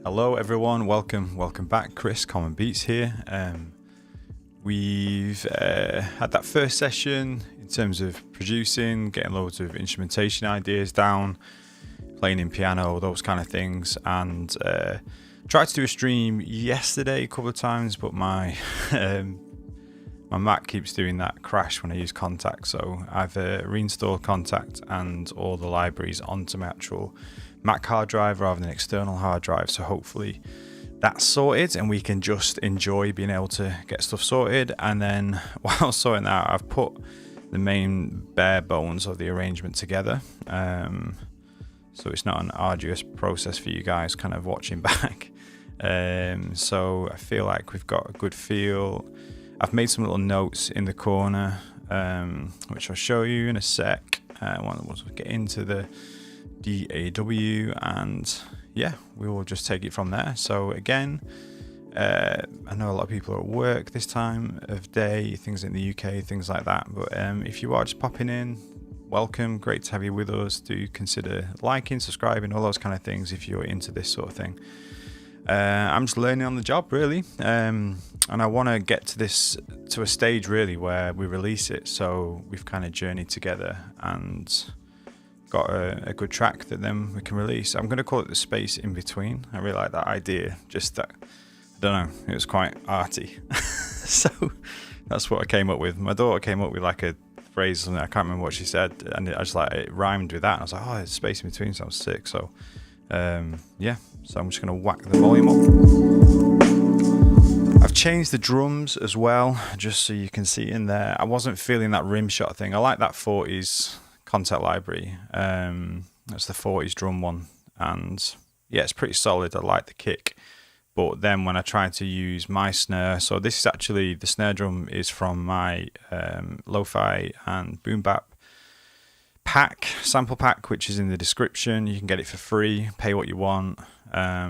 Hello everyone, welcome back. Chris, Commonbeats here. We've had that first session in terms of producing, getting loads of instrumentation ideas down, playing in piano, those kind of things, and tried to do a stream yesterday a couple of times, but my my Mac keeps doing that crash when I use Contact, so I've reinstalled Contact and all the libraries onto my actual Mac hard drive rather than external hard drive, so hopefully that's sorted and we can just enjoy being able to get stuff sorted. And then while sorting that out, I've put the main bare bones of the arrangement together, so it's not an arduous process for you guys kind of watching back. So I feel like we've got a good feel. I've made some little notes in the corner, which I'll show you in a sec. Once we get into the DAW, and yeah, we will just take it from there. So again, I know a lot of people are at work this time of day, things in the UK, things like that, but if you are just popping in, welcome, great to have you with us. Do consider liking, subscribing, all those kind of things if you're into this sort of thing. I'm just learning on the job really, and I want to get to a stage really where we release it, so we've kind of journeyed together and got a good track that then we can release. I'm going to call it the space in between. I really like that idea, just that, I don't know, it was quite arty. So that's what I came up with. My daughter came up with like a phrase, something, I can't remember what she said, and I just like, it rhymed with that, and I was like, oh, it's space in between sounds sick. So yeah, so I'm just going to whack the volume up. I've changed the drums as well, just so you can see in there. I wasn't feeling that rim shot thing. I like that 40s Contact library. That's the 40s drum one, and yeah, it's pretty solid. I like the kick, but then when I tried to use my snare, so this is actually, the snare drum is from my Lo-Fi and Boombap pack, sample pack, which is in the description. You can get it for free, pay what you want. I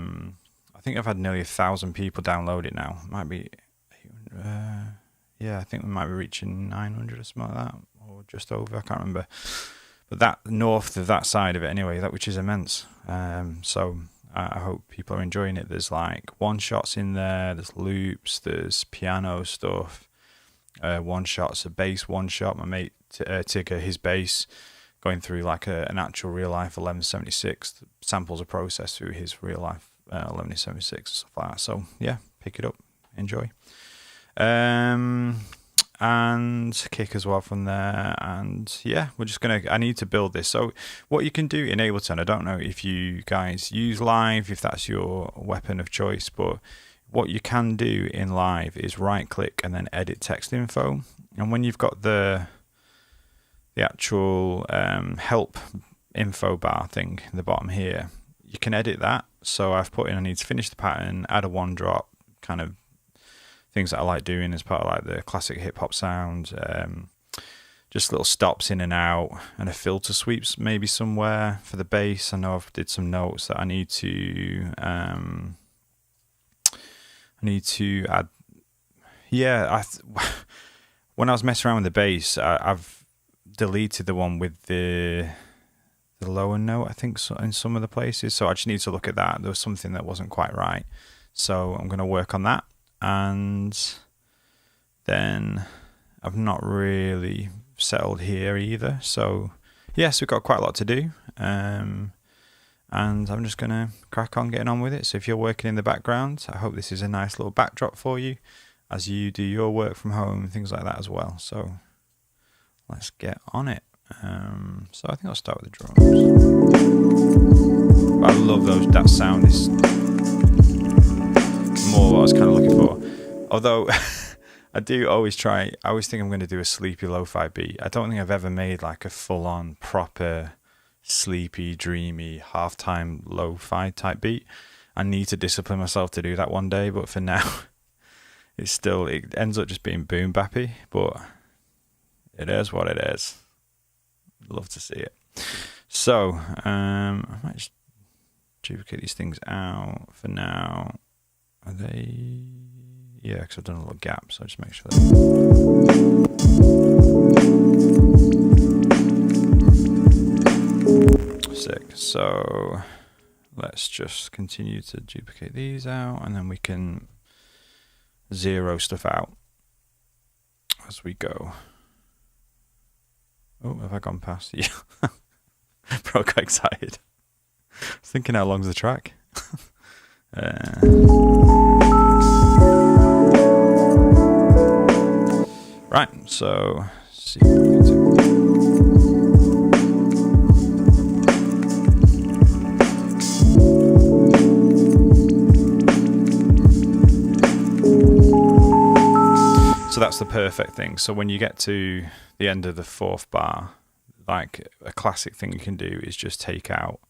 think I've had nearly 1,000 people download it now. It might be yeah, I think we might be reaching 900 or something like that, or just over, I can't remember, but that north of that side of it anyway, that, which is immense. So I hope people are enjoying it. There's like one shots in there, there's loops, there's piano stuff, one shots, a bass one shot, my mate Tigger, his bass, going through like an actual real life 1176. The samples are processed through his real life 1176 and stuff like that. So yeah, pick it up, enjoy. And kick as well from there, and yeah, we're just gonna, I need to build this. So what you can do in Ableton, I don't know if you guys use Live, if that's your weapon of choice, but what you can do in Live is right click and then edit text info, and when you've got the actual help info bar thing in the bottom here, you can edit that. So I've put in, I need to finish the pattern, add a one drop, kind of things that I like doing as part of like the classic hip hop sound, just little stops in and out, and a filter sweeps maybe somewhere for the bass. I know I've did some notes that I need to add. Yeah, when I was messing around with the bass, I've deleted the one with the lower note, I think, so in some of the places, so I just need to look at that. There was something that wasn't quite right, so I'm going to work on that. And then I've not really settled here either, so yes, we've got quite a lot to do, and I'm just gonna crack on getting on with it. So if you're working in the background, I hope this is a nice little backdrop for you as you do your work from home and things like that as well. So let's get on it. So I think I'll start with the drums. I love those, that sound is more what I was kind of looking for, although I do always try, I always think I'm going to do a sleepy lo-fi beat. I don't think I've ever made like a full-on proper sleepy, dreamy, halftime lo-fi type beat. I need to discipline myself to do that one day, but for now it ends up just being boom bappy, but it is what it is. Love to see it. So I might just duplicate these things out for now. Are they? Yeah, because I've done a little gap, so I'll just make sure that. Sick. So let's just continue to duplicate these out, and then we can zero stuff out as we go. Oh, have I gone past? Yeah. Bro, got excited. I was thinking, how long's the track? Right, so see what we can do. So that's the perfect thing. So when you get to the end of the fourth bar, like a classic thing you can do is just take out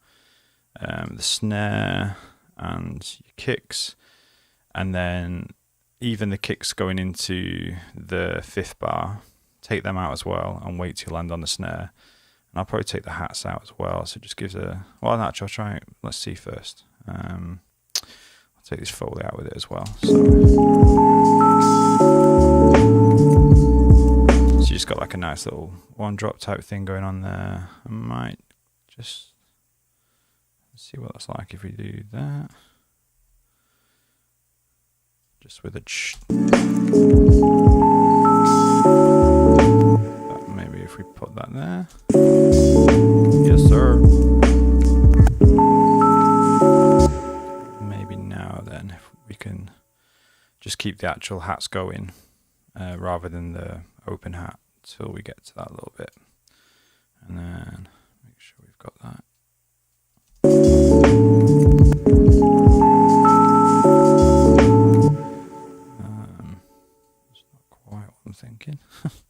the snare and your kicks, and then even the kicks going into the fifth bar, take them out as well and wait till you land on the snare. And I'll probably take the hats out as well, so it just gives a, well, actually I'll try it. Let's see first. I'll take this Foley out with it as well. So you just got like a nice little one drop type thing going on there. I might just see what that's like if we do that. Just with a maybe if we put that there. Yes, sir. Maybe now then, if we can just keep the actual hats going rather than the open hat till we get to that little bit, and then make sure we've got that. It's not quite what I'm thinking. Let's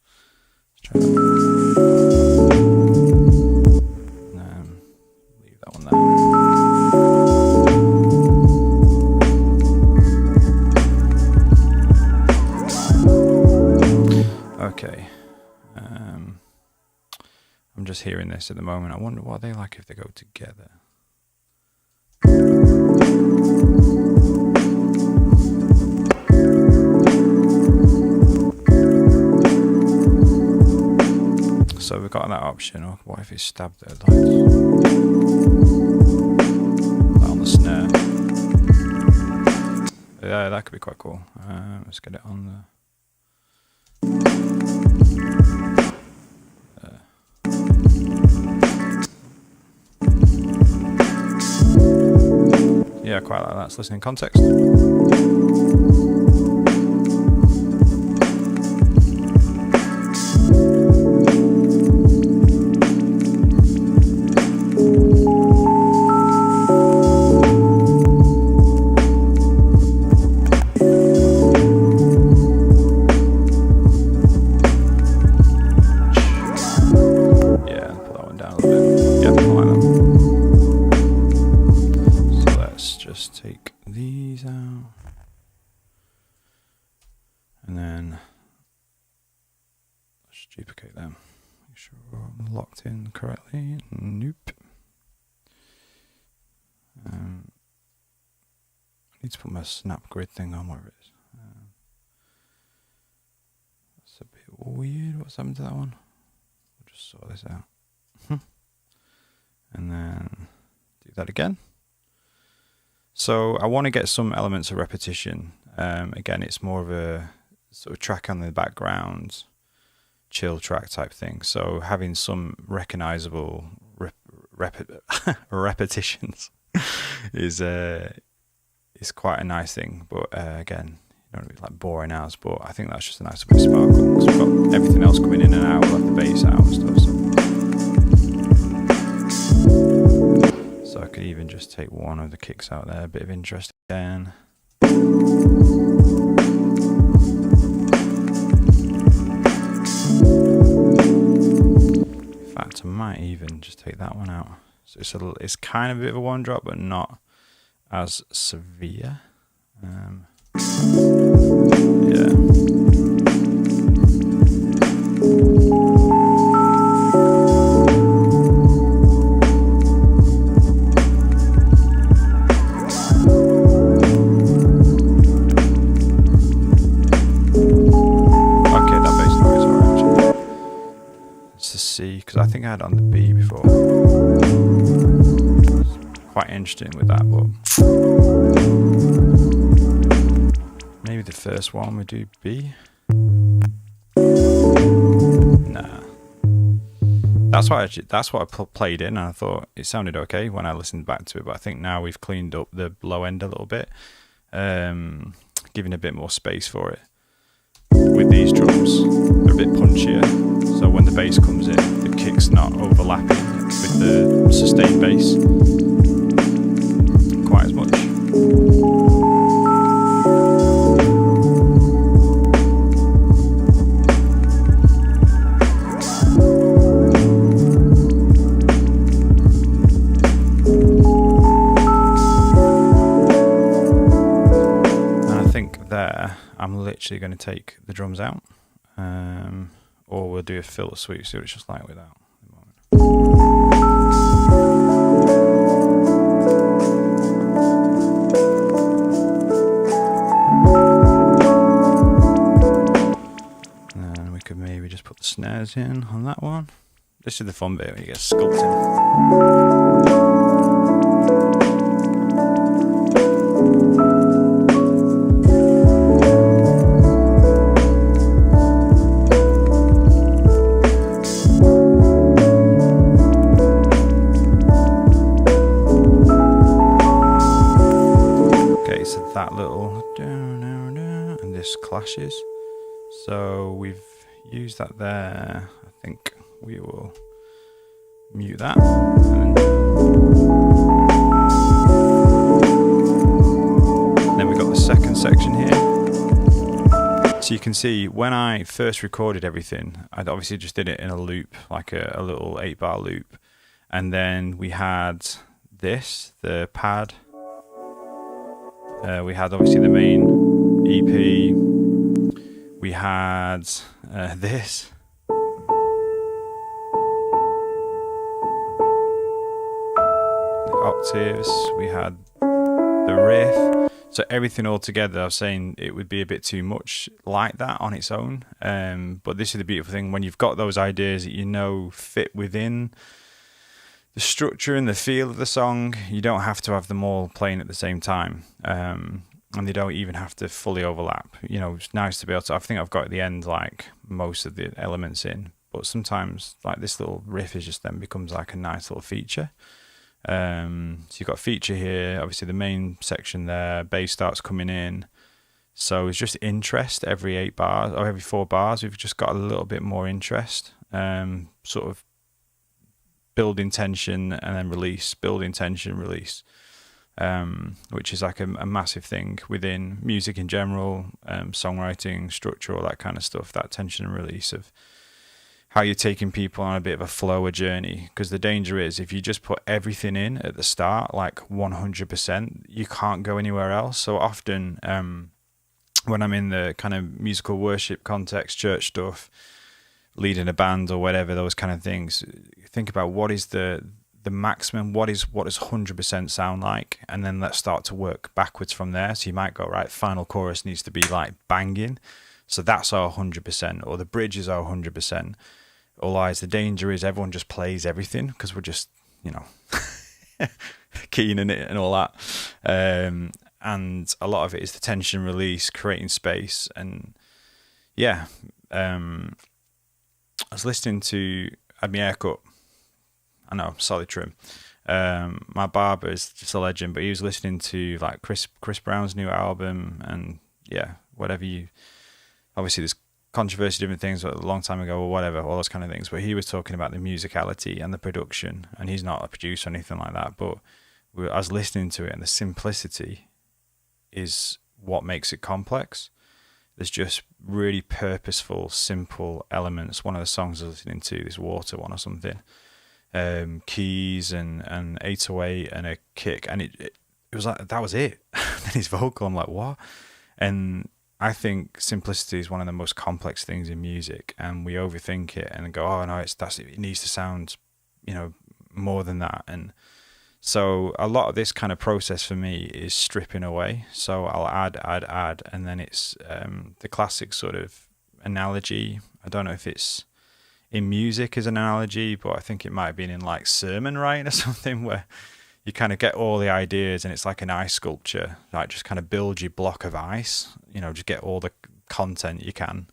try that. Leave that one there. Okay. I'm just hearing this at the moment. I wonder what they like if they go together. So we've got that option. Or what if it's stabbed there? Like on the snare. Yeah, that could be quite cool. Let's get it on the. Yeah, quite like that. Let's listen in context. Take these out, and then let's duplicate them. Make sure we're locked in correctly. Nope. I need to put my snap grid thing on, where it is. That's a bit weird. What's happened to that one? We'll just sort this out. And then do that again. So I want to get some elements of repetition. Again, it's more of a sort of track on the background, chill track type thing. So having some recognizable repetitions is quite a nice thing. But again, you don't want to be like boring hours. But I think that's just a nice bit of sparkle, because we've got everything else coming in and out, like the bass out and stuff. So I could even just take one of the kicks out there, a bit of interest again. In fact, I might even just take that one out. So it's kind of a bit of a one drop, but not as severe. Yeah. Because I think I had it on the B before. It's quite interesting with that, but maybe the first one we do B. Nah, that's what I played in, and I thought it sounded okay when I listened back to it. But I think now we've cleaned up the low end a little bit, giving a bit more space for it. With these drums, they're a bit punchier, so when the bass comes in, the kick's not overlapping with the sustained bass quite as much. I'm literally going to take the drums out, or we'll do a filter sweep, see what it's just like without. And we could maybe just put the snares in on that one. This is the fun bit where you get sculpting. That little and this clashes, so we've used that there. I think we will mute that, and then we've got the second section here. So you can see when I first recorded everything, I obviously just did it in a loop, like a little 8-bar loop, and then we had this, the pad. We had obviously the main EP, we had this, the octaves, we had the riff, so everything all together. I was saying it would be a bit too much like that on its own, but this is the beautiful thing, when you've got those ideas that you know fit within the structure and the feel of the song, you don't have to have them all playing at the same time, and they don't even have to fully overlap. You know, it's nice to be able to, I think I've got at the end like most of the elements in, but sometimes like this little riff is just then becomes like a nice little feature. So you've got a feature here, obviously the main section there, bass starts coming in, so it's just interest every 8 bars or every 4 bars. We've just got a little bit more interest, sort of building tension and then release, building tension, release, which is like a massive thing within music in general, songwriting, structure, all that kind of stuff, that tension and release of how you're taking people on a bit of a flow, a journey. Because the danger is if you just put everything in at the start, like 100%, you can't go anywhere else. So often when I'm in the kind of musical worship context, church stuff, leading a band or whatever, those kind of things, think about what is the maximum, what does 100% sound like, and then let's start to work backwards from there. So you might go, right, final chorus needs to be like banging, so that's our 100%, or the bridges are 100%. Otherwise the danger is everyone just plays everything because we're just, you know, keen in it and all that, and a lot of it is the tension release, creating space. And yeah, I was listening to, I had my haircut, I know, solid trim. My barber is just a legend, but he was listening to like Chris Brown's new album, and yeah, whatever you, obviously there's controversy, different things, a long time ago or whatever, all those kind of things, but he was talking about the musicality and the production, and he's not a producer or anything like that, but I was listening to it, and the simplicity is what makes it complex. There's just really purposeful, simple elements. One of the songs I was listening to, this Water one or something, keys and 808 and a kick, and it was like, that was it. Then his vocal, I'm like, what? And I think simplicity is one of the most complex things in music, and we overthink it and go, oh no, it needs to sound, you know, more than that. And so a lot of this kind of process for me is stripping away. So I'll add, and then it's the classic sort of analogy. I don't know if it's in music as an analogy, but I think it might have been in like sermon writing or something, where you kind of get all the ideas, and it's like an ice sculpture. Like, just kind of build your block of ice, you know, just get all the content you can,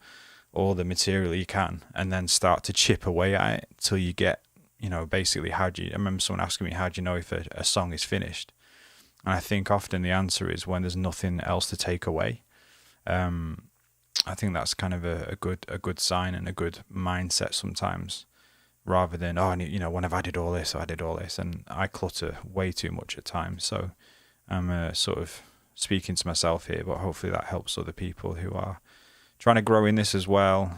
all the material you can, and then start to chip away at it till you get, you know, basically, I remember someone asking me, how do you know if a song is finished? And I think often the answer is when there's nothing else to take away. I think that's kind of a good sign and a good mindset sometimes, rather than, oh, you know, when I've added all this, and I clutter way too much at times. So I'm sort of speaking to myself here, but hopefully that helps other people who are trying to grow in this as well,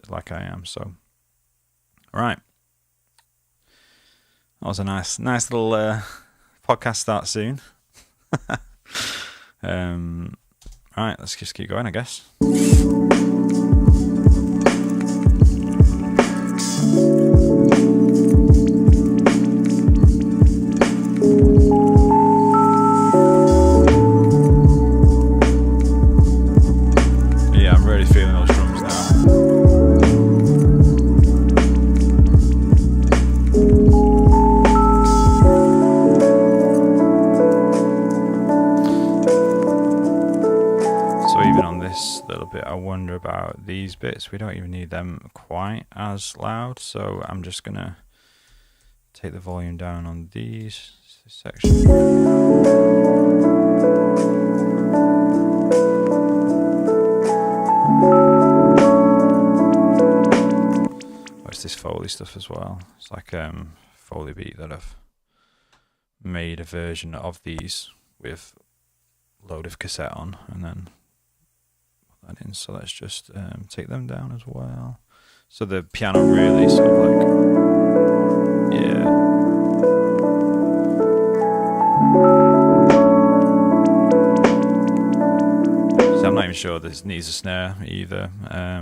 like I am. So, all right, that was a nice little podcast start soon. All right, let's just keep going, I guess. Yeah, I'm really feeling those drums now. Little bit, I wonder about these bits. We don't even need them quite as loud, so I'm just gonna take the volume down on these sections. What's this Foley stuff as well? It's like Foley beat that I've made a version of these with a load of cassette on, and then that in. So let's just take them down as well. So the piano really sort of like, yeah. So I'm not even sure this needs a snare either.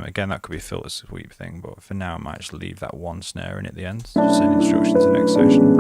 Again, that could be a filter sweep thing, but for now I might just leave that one snare in at the end. Just an instruction to the next section.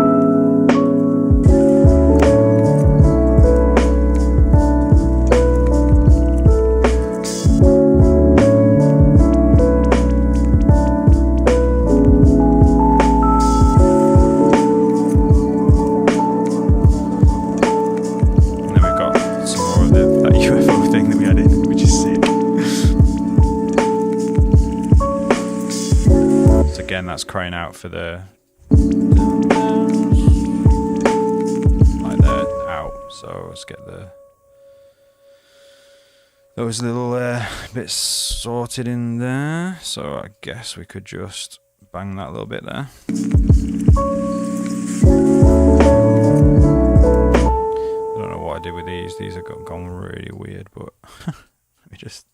That's crying out for the like the out. So let's get those little bits sorted in there. So I guess we could just bang that a little bit there. I don't know what I did with these. These have gone really weird, but let me just,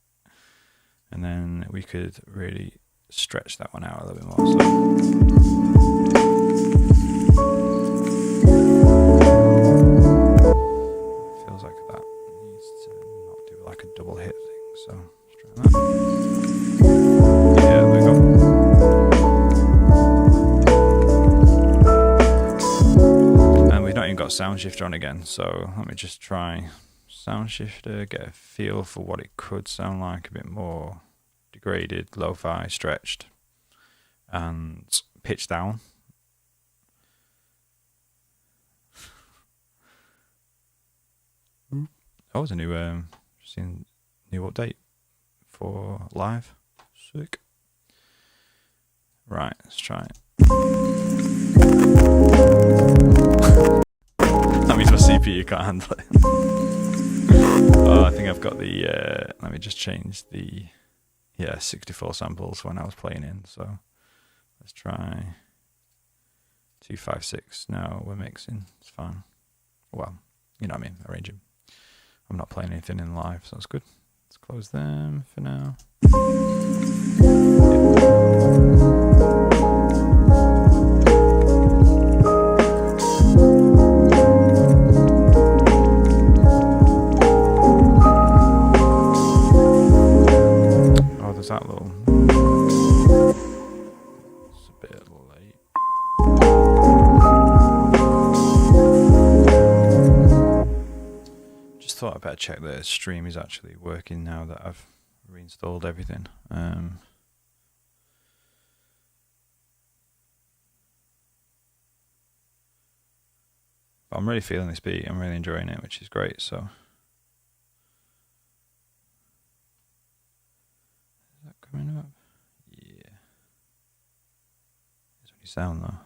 and then we could really stretch that one out a little bit more. So. Feels like that needs to not do like a double hit thing. So let's try that. Yeah, there we go. And we've not even got sound shifter on again. So let me just try sound shifter, get a feel for what it could sound like a bit more. Degraded, lo-fi, stretched, and pitched down. Oh, it's a new update for live. Sick. Right, let's try it. That means my CPU can't handle it. Oh, I think I've got the. Let me just change the. Yeah, 64 samples when I was playing in. So let's try 256. No, we're mixing. It's fine. Well, you know what I mean, arranging. I'm not playing anything in live, so that's good. Let's close them for now. That little, it's a bit late. Just thought I'd better check that the stream is actually working now that I've reinstalled everything. I'm really feeling this beat. I'm really enjoying it, which is great. So, is that coming up? Yeah. That's what you sound though.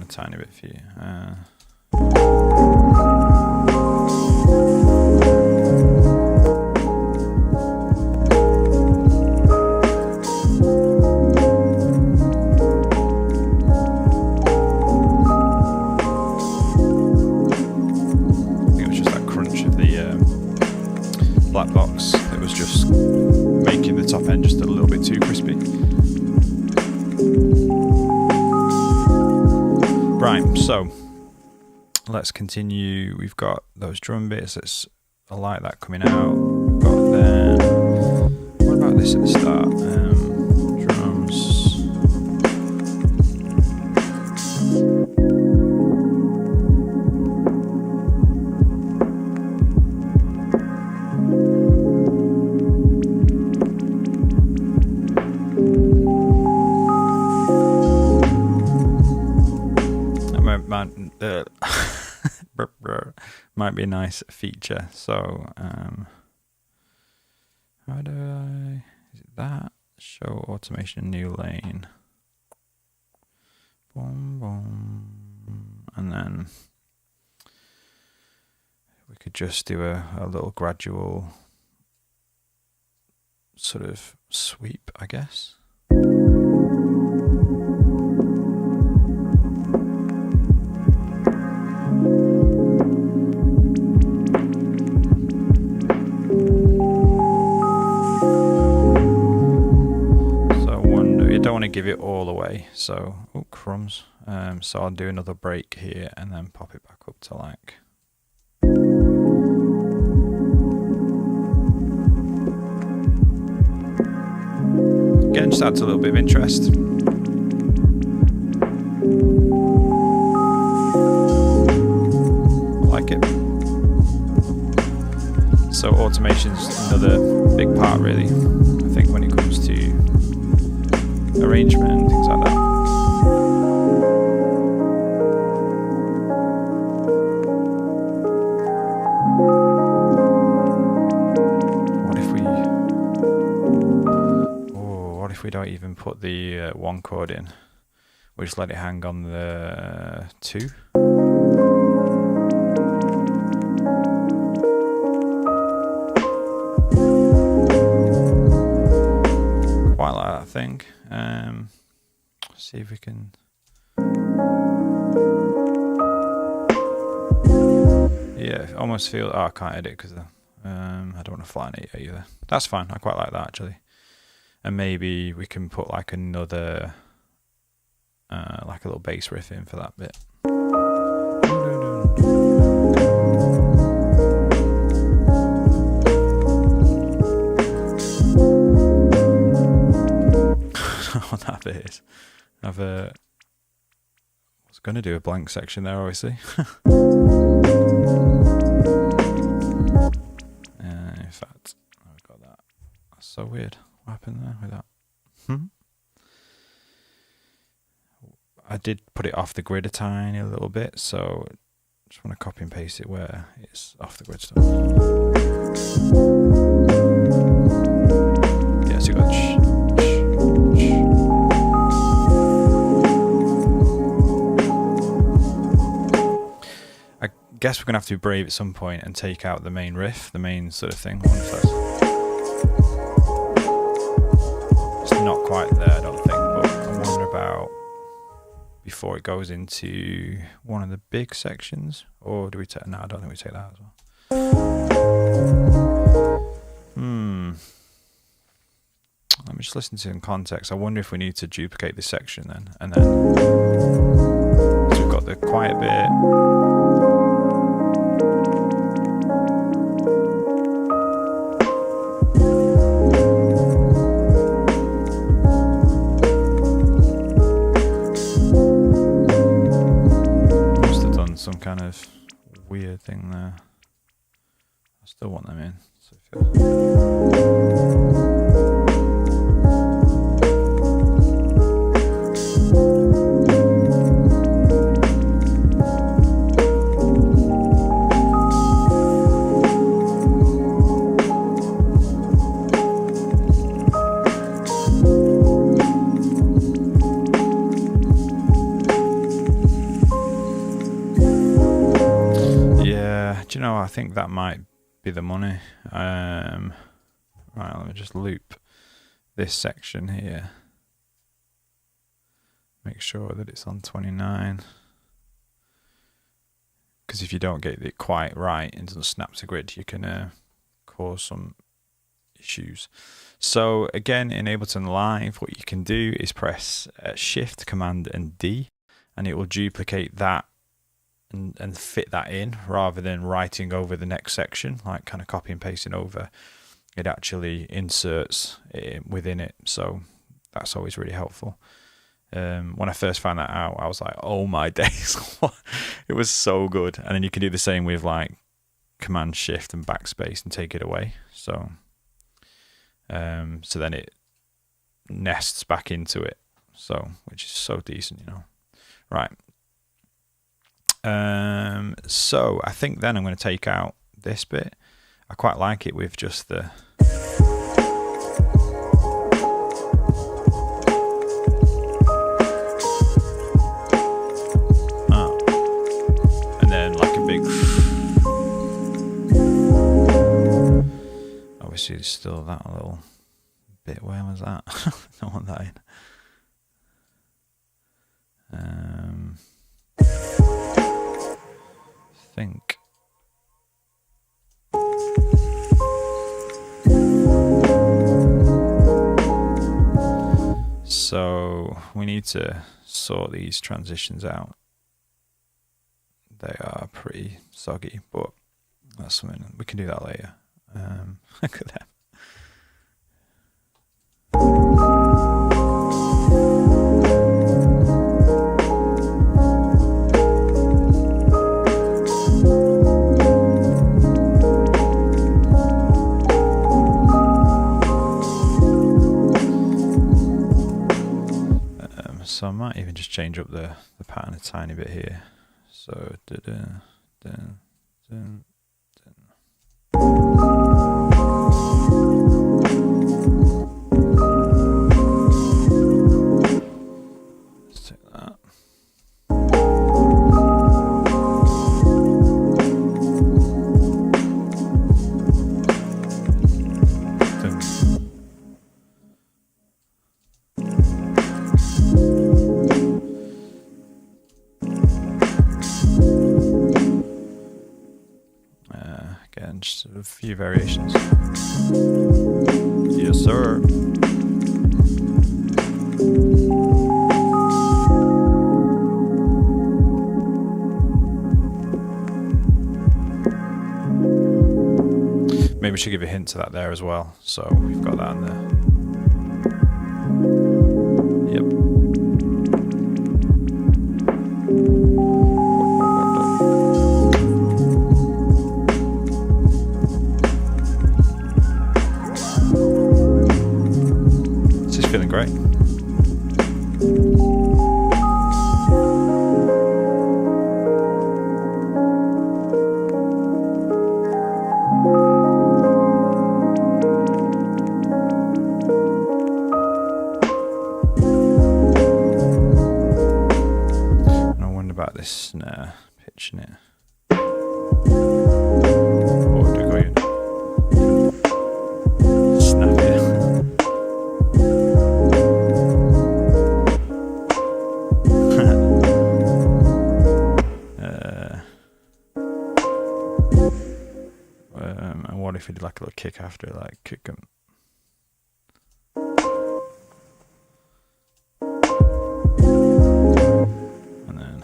Tiny bit for you. I think it was just that crunch of the black box. It was just making the top end just a little bit too crispy. Right, so let's continue. We've got those drum bits. I like that coming out. We've got then. What about this at the start? Drums. Might be a nice feature. So how do I, is it that? Show automation new lane. Boom, boom. And then we could just do a little gradual sort of sweep, I guess. Want to give it all away, so oh crumbs. So I'll do another break here and then pop it back up to like. Again, just adds a little bit of interest. I like it. So automation's another big part, really. I think when it comes to arrangement and things like that. What if we don't even put the one chord in? We just let it hang on the two. Quite like that thing. See if we can. Yeah, almost feel. Oh, I can't edit because I don't want to flatten it either. That's fine. I quite like that actually. And maybe we can put like another, like a little bass riff in for that bit. What that bit is. I was going to do a blank section there, obviously. In fact, I've got that. That's so weird. What happened there with that? I did put it off the grid a tiny little bit, so I just want to copy and paste it where it's off the grid stuff. Yeah, so you got I guess we're going to have to be brave at some point and take out the main riff, the main sort of thing. It's not quite there, I don't think, but I'm wondering about before it goes into one of the big sections, or do we take? No, I don't think we take that as well. Let me just listen to it in context. I wonder if we need to duplicate this section then, and then. the quiet bit. Must have done some kind of weird thing there. I still want them in. So do you know, I think that might be the money. Right, let me just loop this section here. Make sure that it's on 29. Because if you don't get it quite right and it doesn't snap to grid, you can cause some issues. So again, in Ableton Live, what you can do is press Shift, Command and D, and it will duplicate that and fit that in rather than writing over the next section, like kind of copy and pasting over. It actually inserts it within it, so that's always really helpful. When I first found that out, I was like, oh my days. It was so good. And then you can do the same with like Command Shift and backspace and take it away. So so then it nests back into it, so which is so decent, you know. Right. So I think then I'm going to take out this bit. I quite like it with just the and then like a big obviously there's still that little bit. Where was that? I don't want that in. Think. So we need to sort these transitions out. They are pretty soggy, but that's something we can do that later. Look at them. So I might even just change up the pattern a tiny bit here. So dun, dun, dun, dun. Let's take that. Dun. Again, just a few variations. Yes, sir. Maybe we should give a hint to that there as well. So we've got that in there. Feeling great. And I wonder about this snare, pitching it. Or do I go in? Snap it. And what if we did like a little kick after, like kick them? And then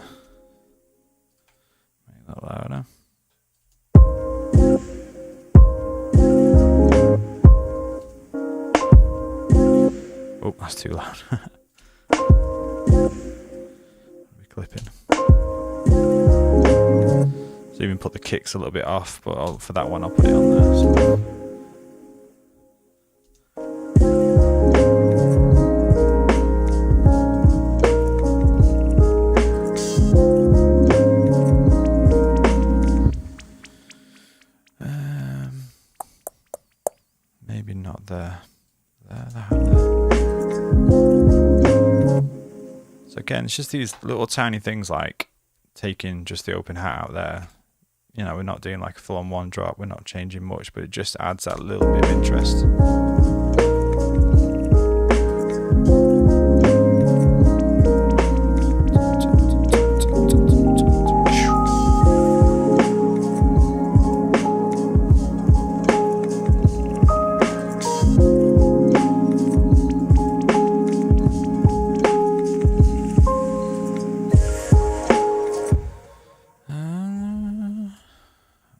too loud. Be clipping. So even put the kicks a little bit off, but for that one I'll put it on there. So. Maybe not there. There. So again, it's just these little tiny things like taking just the open hat out there. You know, we're not doing like a full-on one drop, we're not changing much, but it just adds that little bit of interest.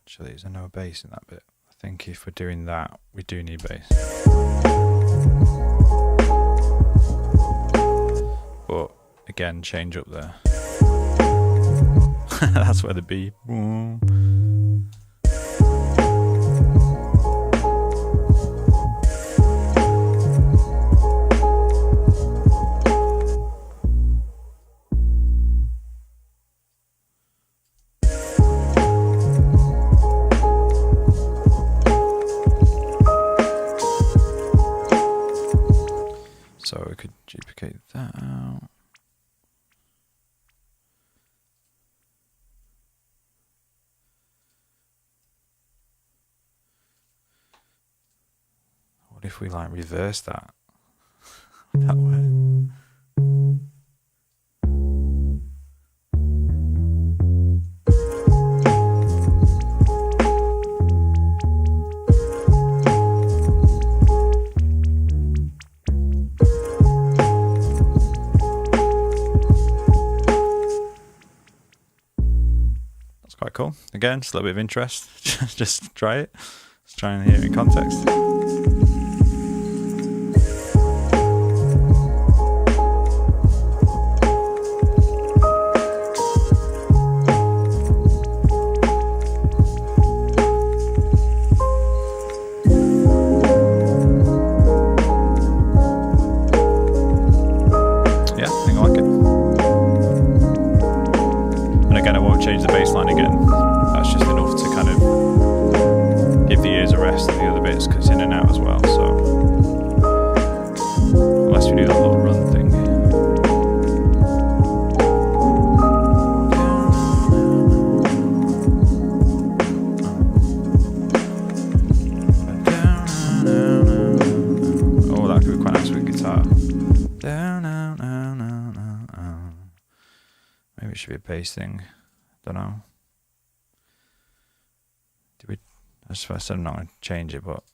Actually, there's no bass in that bit. I think if we're doing that, we do need bass. But again, change up there. That's where the B. So we could duplicate that out. What if we like reverse that? That way. Quite cool. Again, just a little bit of interest. Just try it. Just try and hear it in context. Yeah, I think I like it. And again, I won't change the bass line again. That's just enough to kind of give the ears a rest of the other bits because it's in and out as well. So unless we do that little run thing. Oh, that could be quite nice with guitar. Maybe it should be a bass thing. Don't know. I suppose I'm not going to change it, but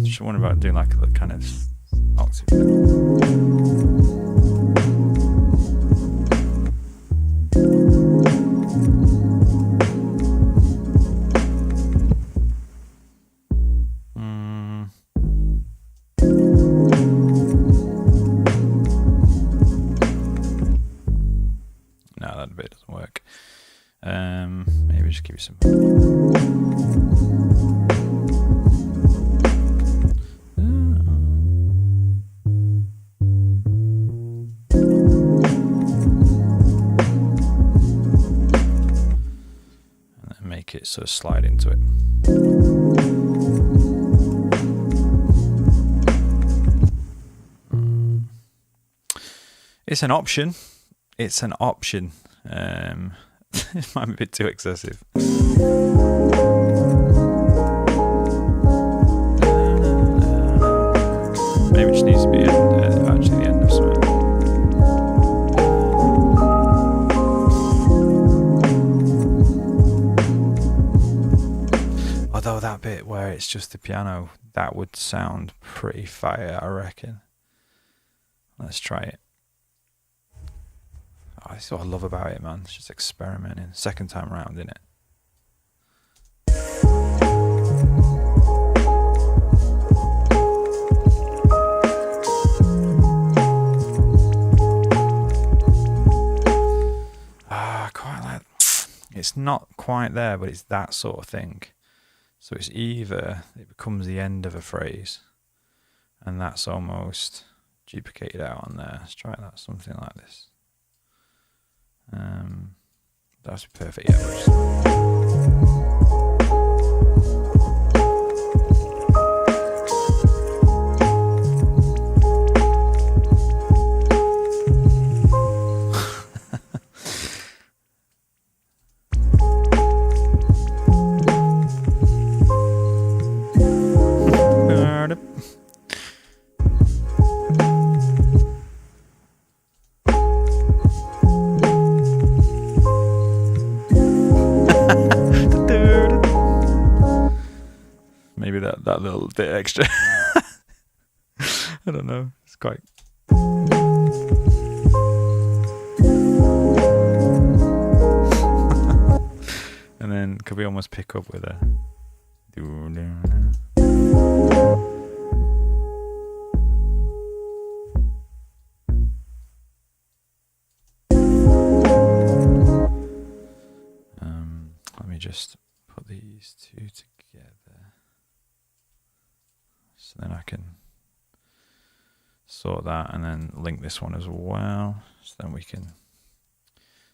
just wondering about doing like a kind of octave thing. No, that bit doesn't work. Maybe just give you some. sort of slide into it. It's an option. It's an option. It might be a bit too excessive. Maybe it just needs to be actually the end of something. Although that bit where it's just the piano, that would sound pretty fire, I reckon. Let's try it. Oh, this is what I love about it, man. It's just experimenting. Second time round, innit? Quite like. It's not quite there, but it's that sort of thing. So it's either it becomes the end of a phrase, and that's almost duplicated out on there. Let's try that, something like this. That's perfect. Yeah. Maybe that little bit extra. I don't know. It's quite. And then could we almost pick up with a. Let me just put these two together. So then I can sort that and then link this one as well. So then we can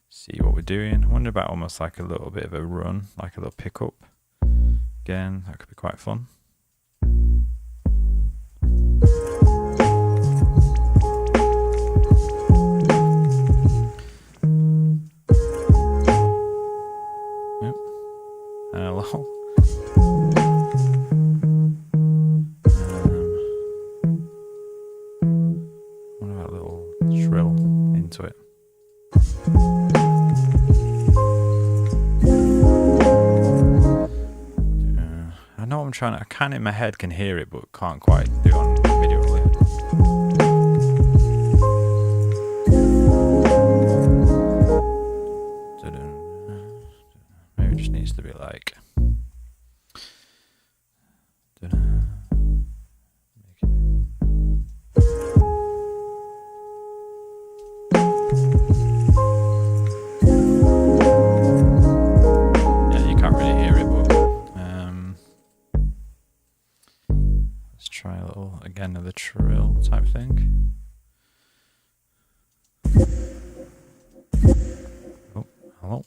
see what we're doing. I wonder about almost like a little bit of a run, like a little pickup. Again, that could be quite fun. Yep. Hello. Into it. I know what I'm trying to. I can in my head can hear it, but can't quite do it on video. Maybe it just needs to be like. Try a little, again, another trill type thing. Oh, hello.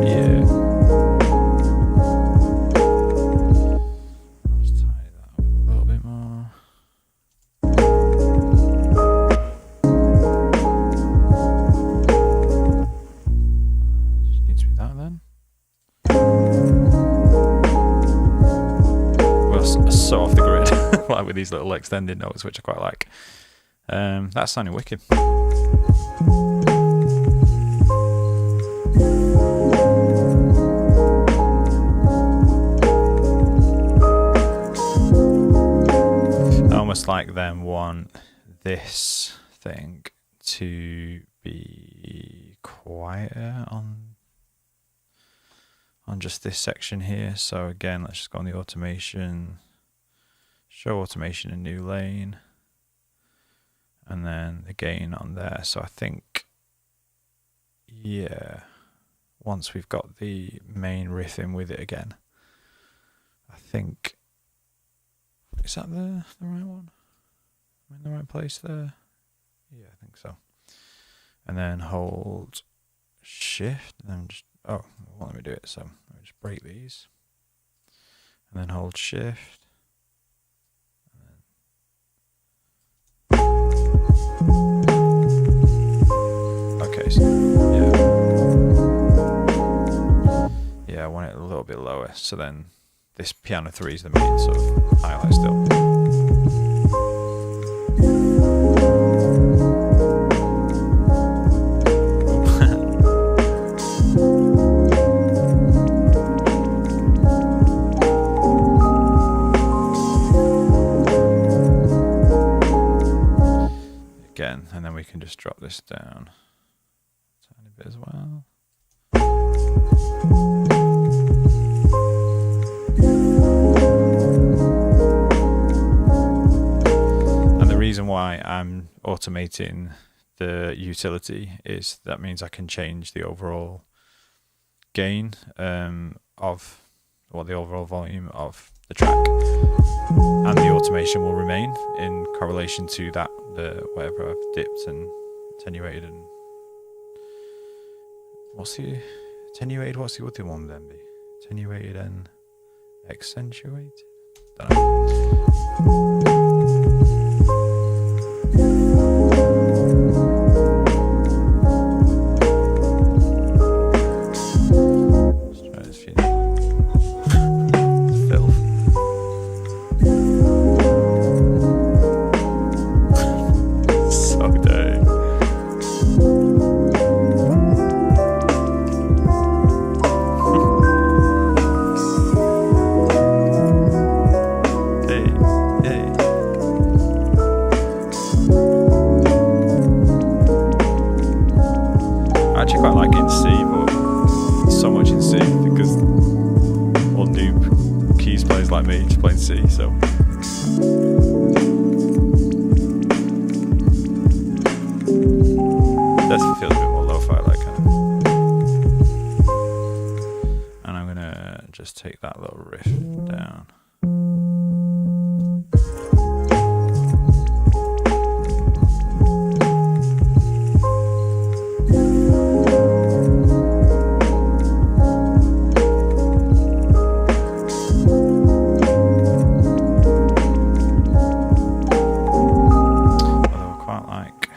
Yeah. Let's tidy that up a little bit more. Just needs to be that then. So off the grid, like with these little extended notes, which I quite like. That's sounding wicked. I almost like them want this thing to be quieter on just this section here. So again, let's just go on the automation. Show automation in new lane, and then the gain on there. So I think, yeah, once we've got the main riff in with it again, I think, is that the right one? Am I in the right place there? Yeah, I think so. And then hold shift, and then just, oh, it won't let me do it, so I'll just break these, and then hold shift. Okay, so yeah, I want it a little bit lower, so then this piano 3 is the main sort of highlight still. Again, and then we can just drop this down a tiny bit as well. And the reason why I'm automating the utility is that means I can change the overall gain of, or the overall volume of the track, and the automation will remain in correlation to that, the whatever I've dipped and attenuated. And what's the attenuated? What's the other one then be? Attenuated and accentuated? Don't know. Take that little riff down. Although I quite like.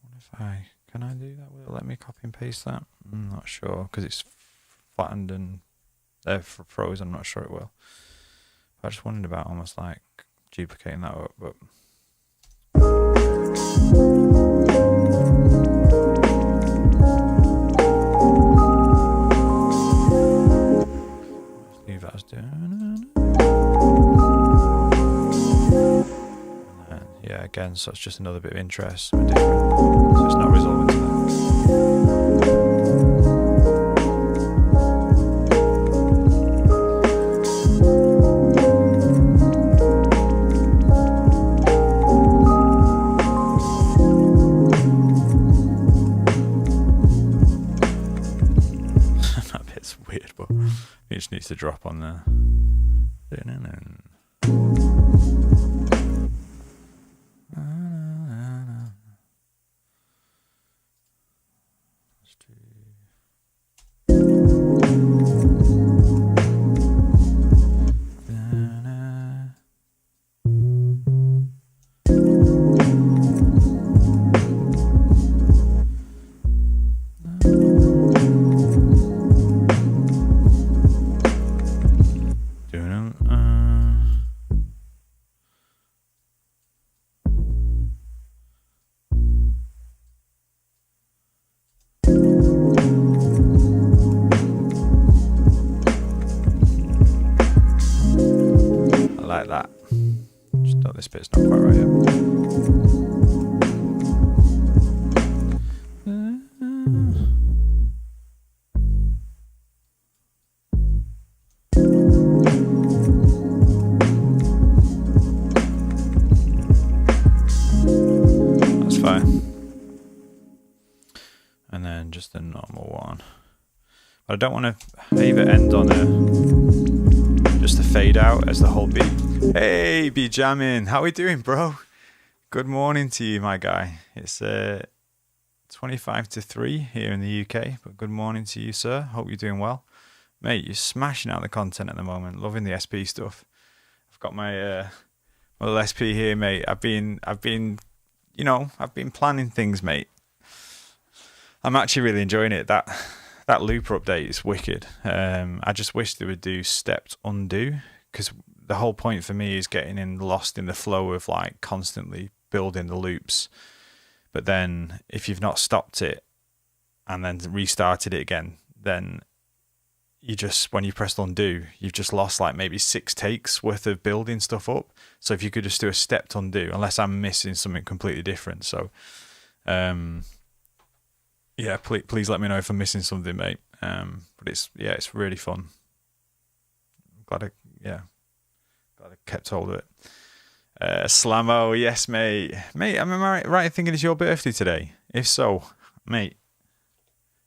What if I. Can I do that? Will it let me copy and paste that? I'm not sure, because it's flattened and for pros, I'm not sure it will. I just wondered about almost like duplicating that up, but let's leave that as doing. Yeah, again, so it's just another bit of interest, different, so it's not resolving to that. That bit's weird, but it just needs to drop on there. Like that. Just thought this bit's not quite right yet. That's fine. And then just a normal one. But I don't want to leave it end on just a fade out as the whole beat. Hey, be jamming. How we doing, bro? Good morning to you, my guy. It's 25 to 3 here in the UK, but good morning to you, sir. Hope you're doing well. Mate, you're smashing out the content at the moment. Loving the SP stuff. I've got my my little SP here, mate. I've been planning things, mate. I'm actually really enjoying it. That looper update is wicked. I just wish they would do stepped undo, because the whole point for me is getting lost in the flow of like constantly building the loops. But then if you've not stopped it and then restarted it again, then when you press undo, you've just lost like maybe 6 takes worth of building stuff up. So if you could just do a stepped undo, unless I'm missing something completely different. So yeah, please let me know if I'm missing something, mate. But it's really fun. Glad I kept hold of it. Slamo, yes, mate. Mate, am I right in thinking it's your birthday today? If so, mate.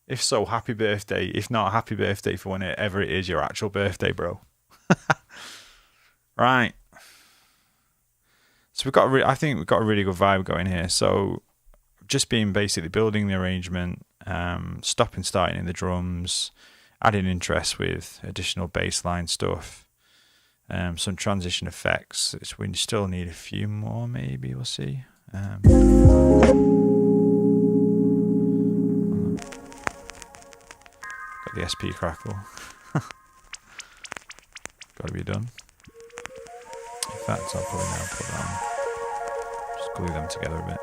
If so, happy birthday. If not, happy birthday for whenever it is your actual birthday, bro. Right. So I think we've got a really good vibe going here. So just been basically building the arrangement, stopping, starting in the drums, adding interest with additional bass line stuff. Some transition effects, which we still need a few more, maybe, we'll see. Got the SP crackle. Got to be done. In fact, I'll probably now put that on. Just glue them together a bit.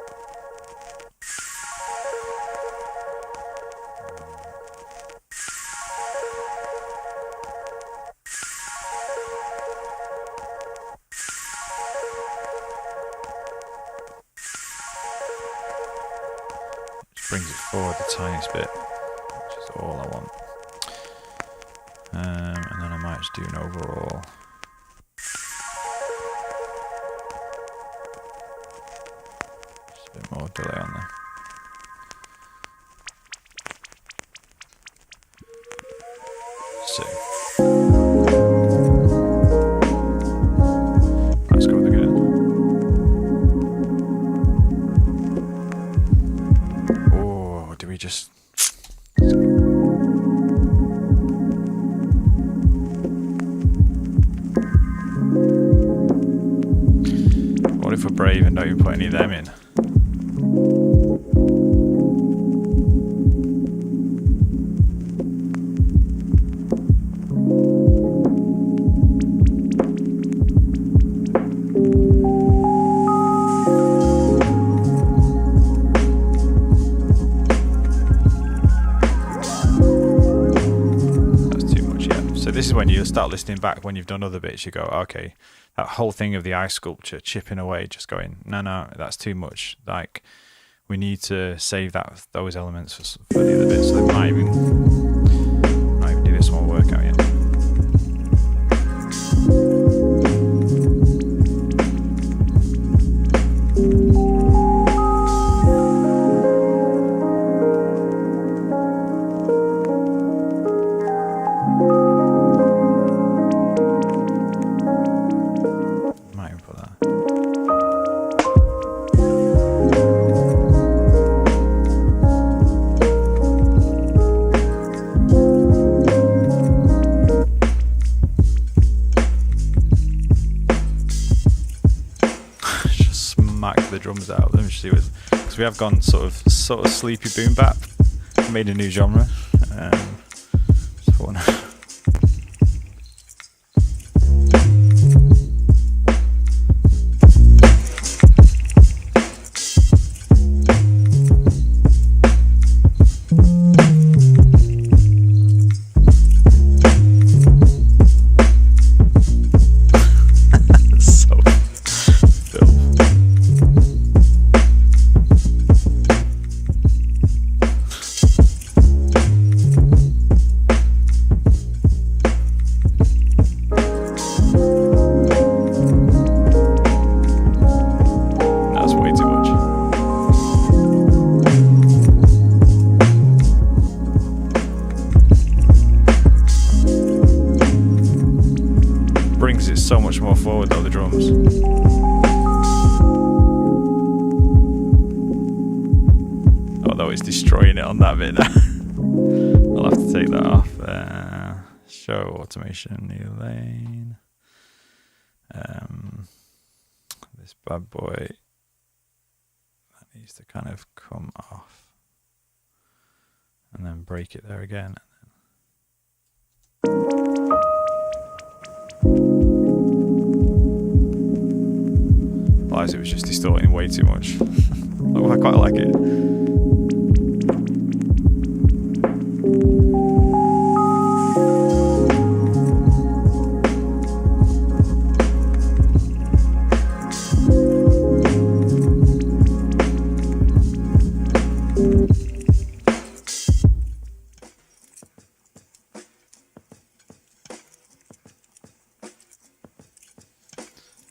Brings it forward the tiniest bit, which is all I want. And then I might just do an overall. Just a bit more delay on there. So let's go with the good. Just what if we're brave and don't even put any of them in? This is when you start listening back when you've done other bits. You go, okay, that whole thing of the eye sculpture chipping away, just going, no, that's too much. Like, we need to save those elements for the other bits. So they might even do this one workout yet. The drums out. Let me see what, because we have gone sort of sleepy Boombap. Made a new genre. So much more forward though, the drums. know it's destroying it on that bit now. I'll have to take that off. Show automation, new lane. This bad boy, that needs to kind of come off and then break it there again. Otherwise it was just distorting way too much. Oh, I quite like it.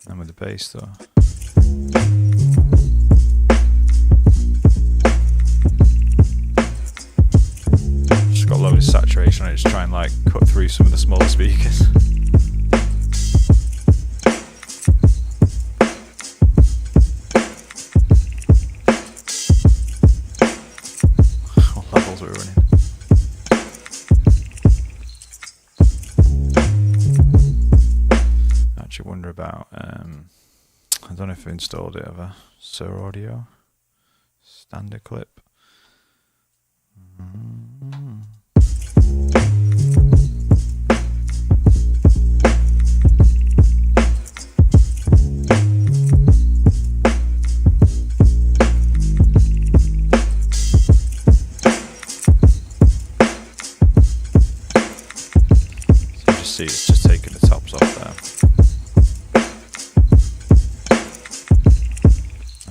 And with the bass though. Just got a load of saturation on it, just try and like cut through some of the smaller speakers. What levels we're running. Actually wonder about I don't know if I installed it of a Sir Audio standard clip. So you just see it's just taking the tops off there.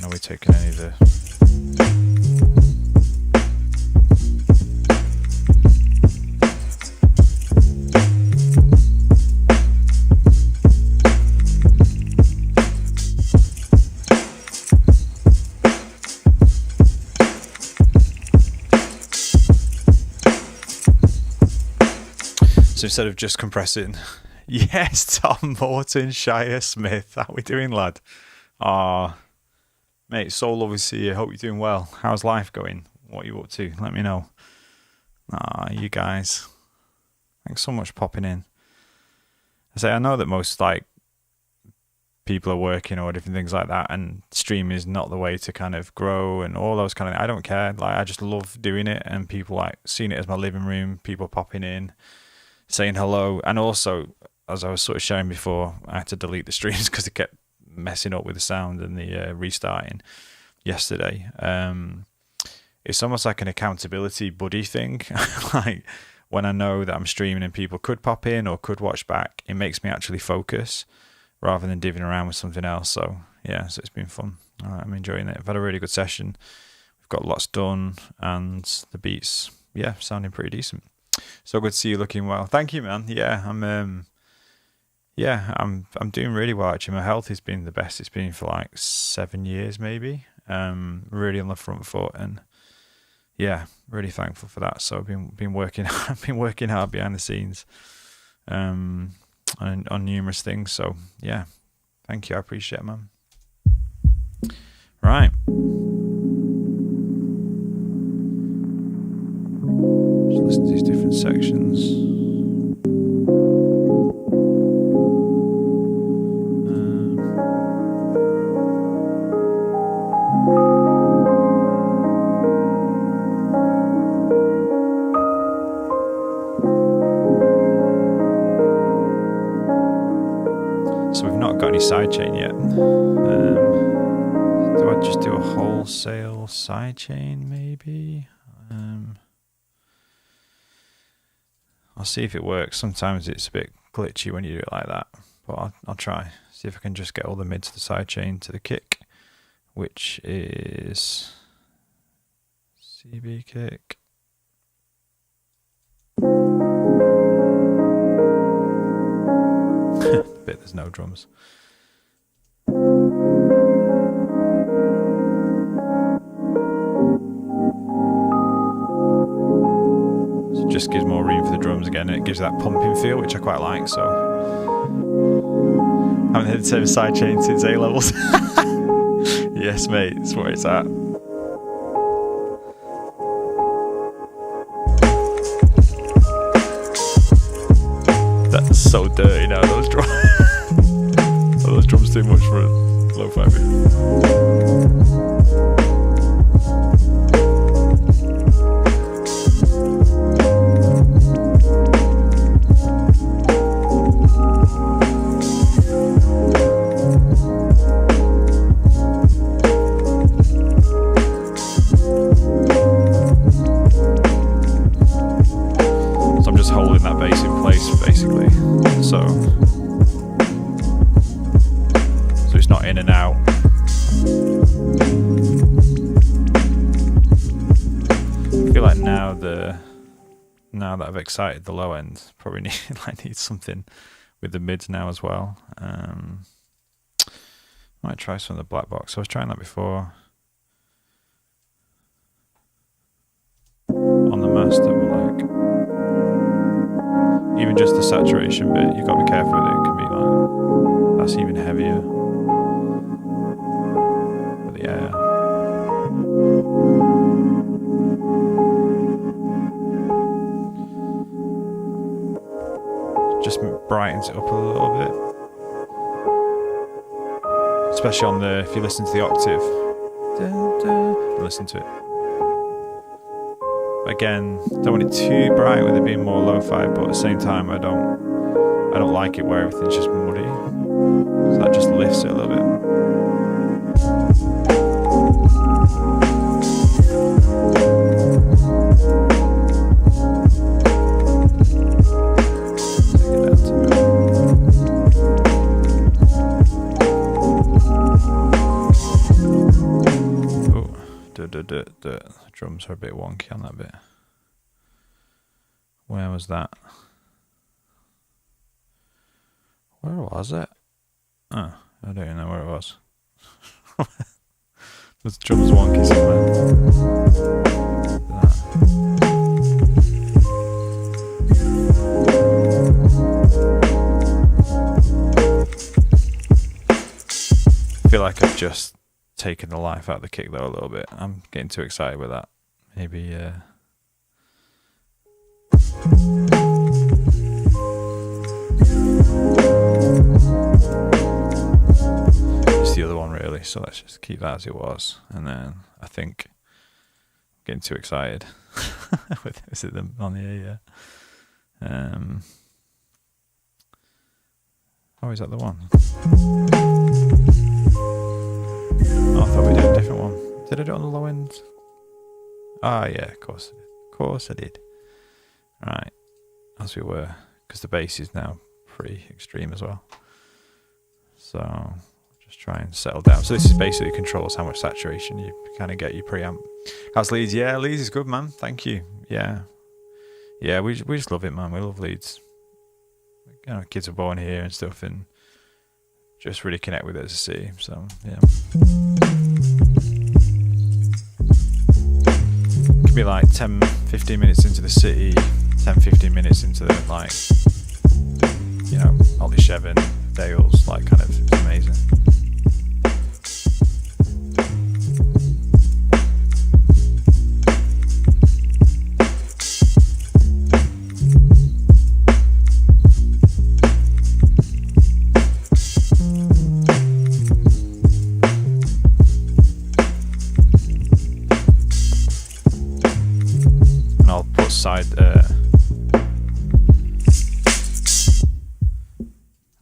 Are we taking any of the so instead of just compressing, yes, Tom Morton, Shire Smith, how we doing, lad? Mate, so lovely to see you. Hope you're doing well. How's life going? What are you up to? Let me know. You guys. Thanks so much for popping in. I know that most like people are working or different things like that, and streaming is not the way to kind of grow and all those kind of things. I don't care. Like I just love doing it, and people like seeing it as my living room, people popping in, saying hello. And also, as I was sort of sharing before, I had to delete the streams because it kept messing up with the sound and the restarting yesterday. It's almost like an accountability buddy thing. Like when I know that I'm streaming and people could pop in or could watch back, it makes me actually focus rather than divvying around with something else. So yeah, so it's been fun. I'm enjoying it. I've had a really good session. We've got lots done and the beats, yeah, sounding pretty decent. So good to see you looking well. Thank you, man. Yeah, I'm doing really well actually. My health has been the best it's been for like 7 years maybe. Really on the front foot, and yeah, really thankful for that. So I've been working hard behind the scenes on numerous things. So yeah, thank you. I appreciate it, man. Right. Just listen to these different sections. Sidechain yet. Do I just do a wholesale sidechain maybe? I'll see if it works. Sometimes it's a bit glitchy when you do it like that, but I'll try. See if I can just get all the mids to the sidechain to the kick, which is CB kick. Bit there's no drums. So it just gives more room for the drums again, and it gives that pumping feel, which I quite like. So I haven't had the same sidechain since A levels. Yes, mate, that's where it's at. So dirty now, those drums. Those drums too much for a lo-fi beat. Holding that bass in place basically, so it's not in and out. I feel like now that I've excited the low end, probably need something with the mids now as well. Might try some of the black box. I was trying that before on the master, but like even just the saturation bit, you've got to be careful with it. It can be like, that's even heavier. But yeah. Just brightens it up a little bit. Especially on the, if you listen to the octave. Listen to it. Again, don't want it too bright with it being more lo-fi, but at the same time I don't like it where everything's just muddy. So that just lifts it a little bit. The drums are a bit wonky on that bit. Where was that? Where was it? Oh, I don't even know where it was. The drums wonky somewhere. I feel like I've just taken the life out of the kick though a little bit. I'm getting too excited with that. Maybe it's the other one really, so let's just keep that as it was. And then I think I'm getting too excited with is it them on the air, yeah. Oh, is that the one? Oh, I thought we did a different one. Did I do it on the low end? Ah, yeah, of course. Of course I did. Right, as we were, because the bass is now pretty extreme as well. So, just try and settle down. So this is basically controls how much saturation you kind of get your preamp. How's Leeds? Yeah, Leeds is good, man. Thank you. Yeah. Yeah, we just love it, man. We love Leeds. You know, kids are born here and stuff, and just really connect with it as a city. So, yeah. Could be like 10, 15 minutes into the city, 10, 15 minutes into the, like, you know, Ollie Shevin, Dales, like, kind of, it's amazing.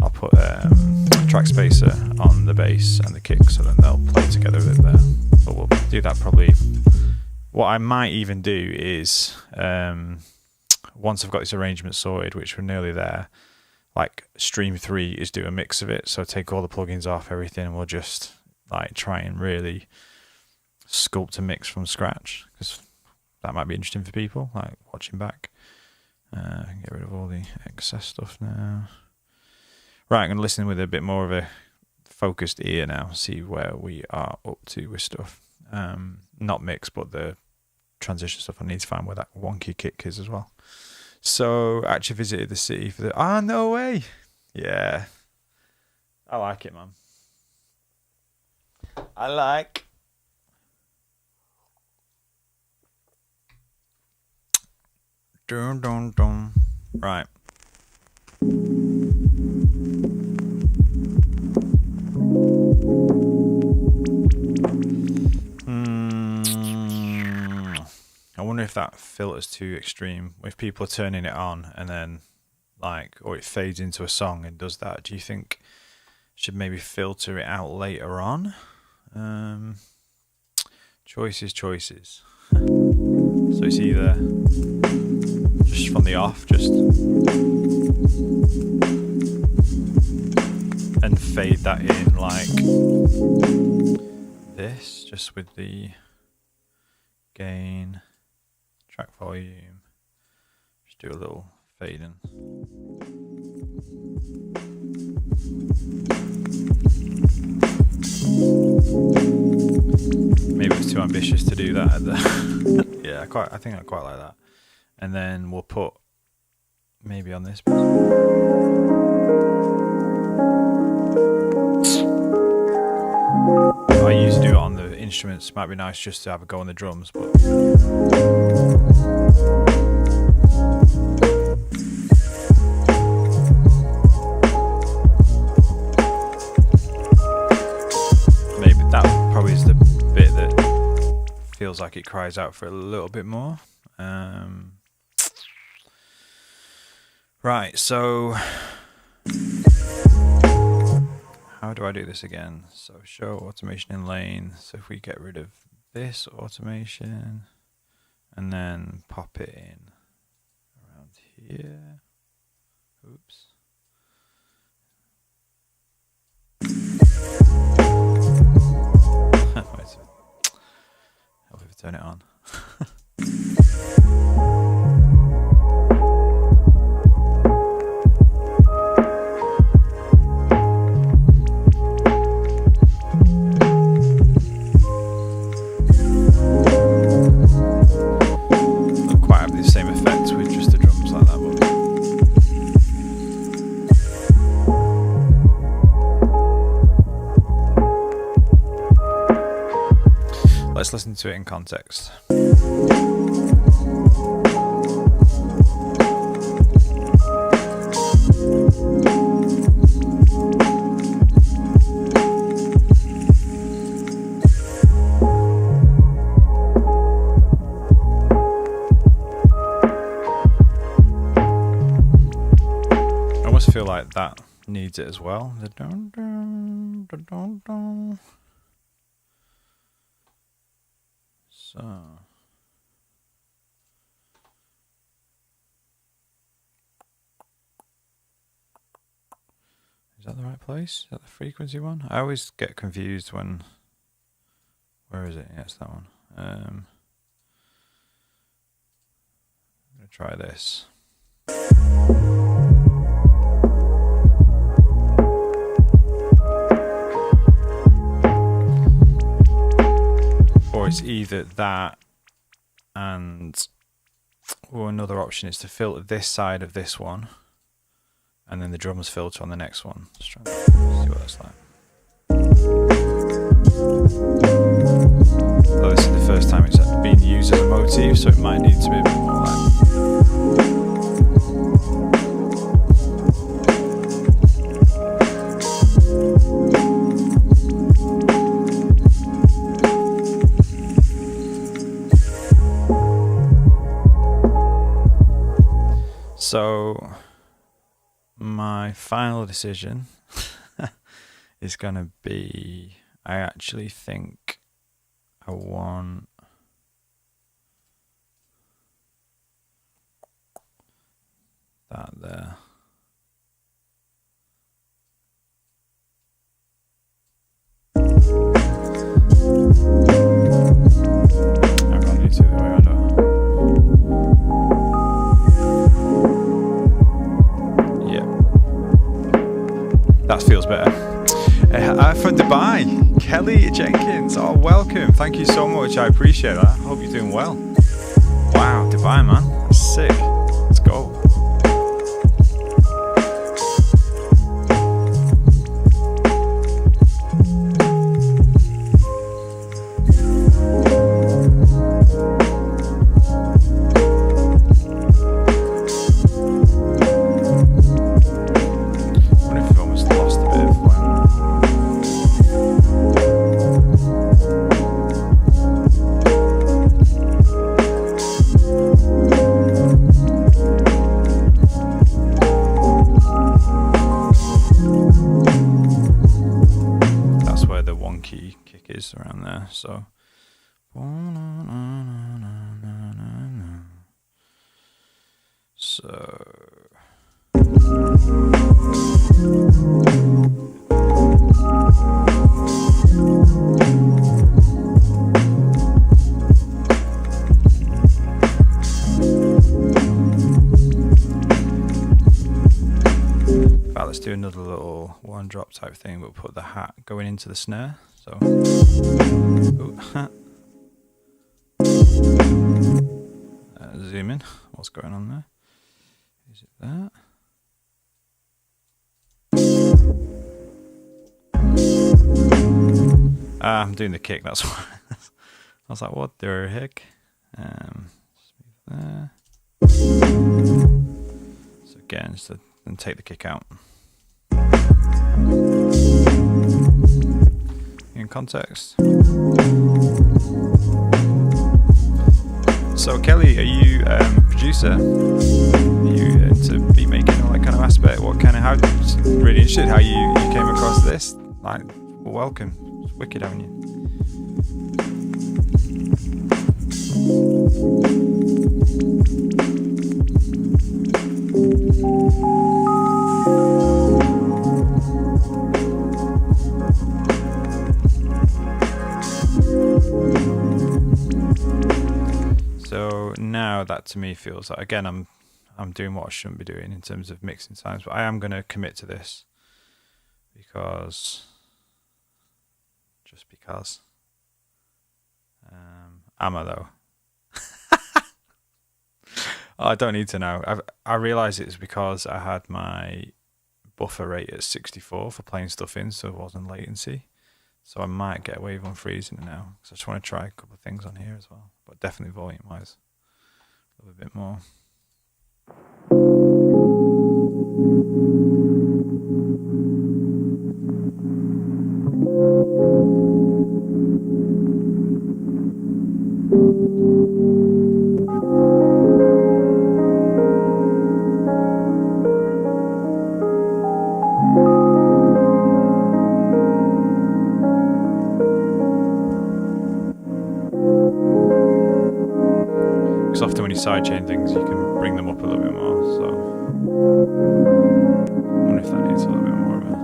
I'll put track spacer on the bass and the kick, so then they'll play together a bit there. But we'll do that probably. What I might even do is once I've got this arrangement sorted, which we're nearly there, like stream 3 is do a mix of it. So take all the plugins off, everything, and we'll just like try and really sculpt a mix from scratch, because that might be interesting for people like watching back. I can get rid of all the excess stuff now. Right, I'm going to listen with a bit more of a focused ear now, see where we are up to with stuff. Not mix, but the transition stuff. I need to find where that wonky kick is as well. So, actually visited the city for the... Ah, no way! Yeah. I like it, man. I like... Dun, dun, dun. Right. if that filter's too extreme. If people are turning it on and then like, or it fades into a song and does that, do you think should maybe filter it out later on? Choices. So it's either just from the off, just and fade that in like this, just with the gain, track volume, just do a little fading. Maybe it's too ambitious to do that. Yeah, I think I quite like that. And then we'll put maybe on this. I usually do it on the instruments. Might be nice just to have a go on the drums, but maybe that probably is the bit that feels like it cries out for a little bit more. Right, so how do I do this again? So show automation in lane. So if we get rid of this automation and then pop it in around here. Oops. Wait, help if I turn it on. Let's listen to it in context. I almost feel like that needs it as well. The dun, dun, dun, dun, dun. So is that the right place? Is that the frequency one? I always get confused when, where is it? Yeah, it's that one. I'm gonna try this. Or it's either that and, or another option is to filter this side of this one and then the drums filter on the next one. Just trying to see what that's like. Though this is the first time it's being used as a motif, so it might need to be a bit more like. So my final decision is going to be, I actually think I want that there. I can't do it the way I do. That feels better. From Dubai, Kelly Jenkins. Oh, welcome. Thank you so much. I appreciate that. Hope you're doing well. Wow, Dubai, man. That's sick. Let's go. there. So let's do another little one drop type thing, but put the hat going into the snare. So zoom in. What's going on there? Is it that? I'm doing the kick, that's why. I was like, what the heck? There. So again, just then take the kick out. In context. So Kelly, are you a producer? Are you into beat making, all that kind of aspect? How? Really interested how you came across this. Like, well, welcome. It's wicked, haven't you? So now that to me feels like, again, I'm doing what I shouldn't be doing in terms of mixing times, but I am going to commit to this because, just because. Am I though? Oh, I don't need to know. I realised it's because I had my buffer rate at 64 for playing stuff in, so it wasn't latency. So I might get away with on freezing it now. So I just want to try a couple of things on here as well, but definitely volume-wise, a little bit more. Because often when you sidechain things, you can bring them up a little bit more. So I wonder if that needs a little bit more of it.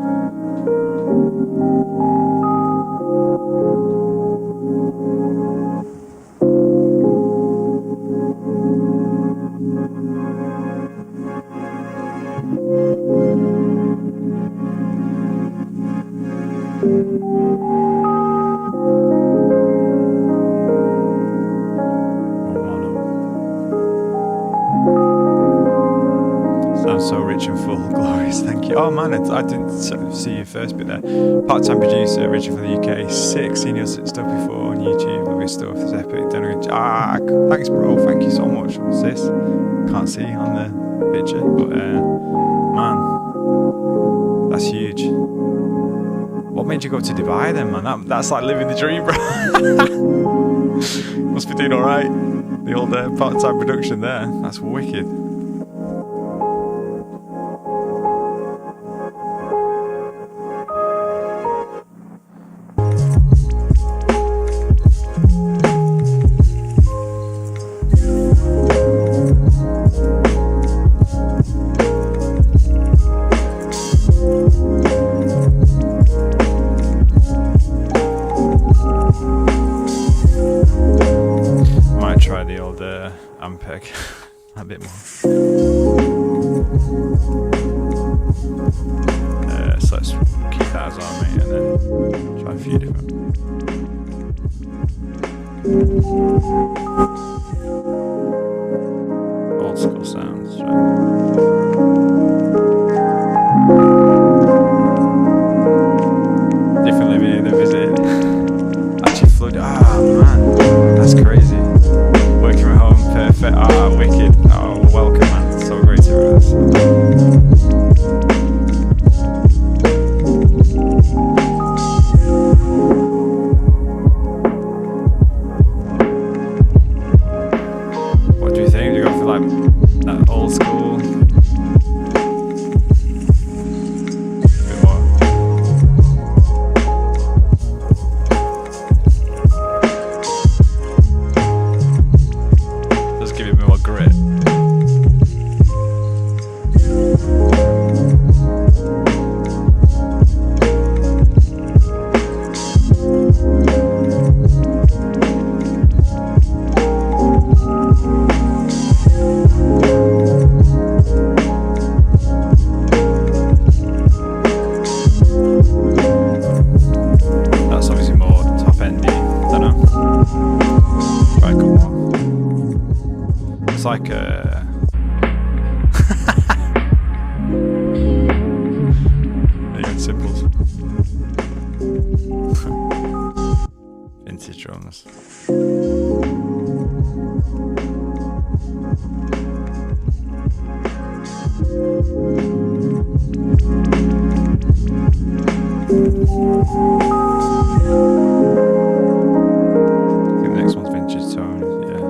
So rich and full, glorious, thank you. Oh man, I didn't see you first bit there. Part-time producer, Richard from the UK, 6, seen your stuff before on YouTube, love your stuff, it's epic. Thanks bro, thank you so much. What's this? Can't see on the picture, but man, that's huge. What made you go to Dubai then, man? That's like living the dream, bro. Must be doing alright. The old part-time production there, that's wicked. A bit more. So let's keep that as our main and then try a few different. Old school sounds, right? Different living than visiting. Actually flooded. Man, that's crazy. Working from home, perfect. Wicked. Welcome, man. It's so great to hear this. What do you think? Do you go for like that old school It's like a Simples. Vintage drums. I think the next one's vintage tone, yeah.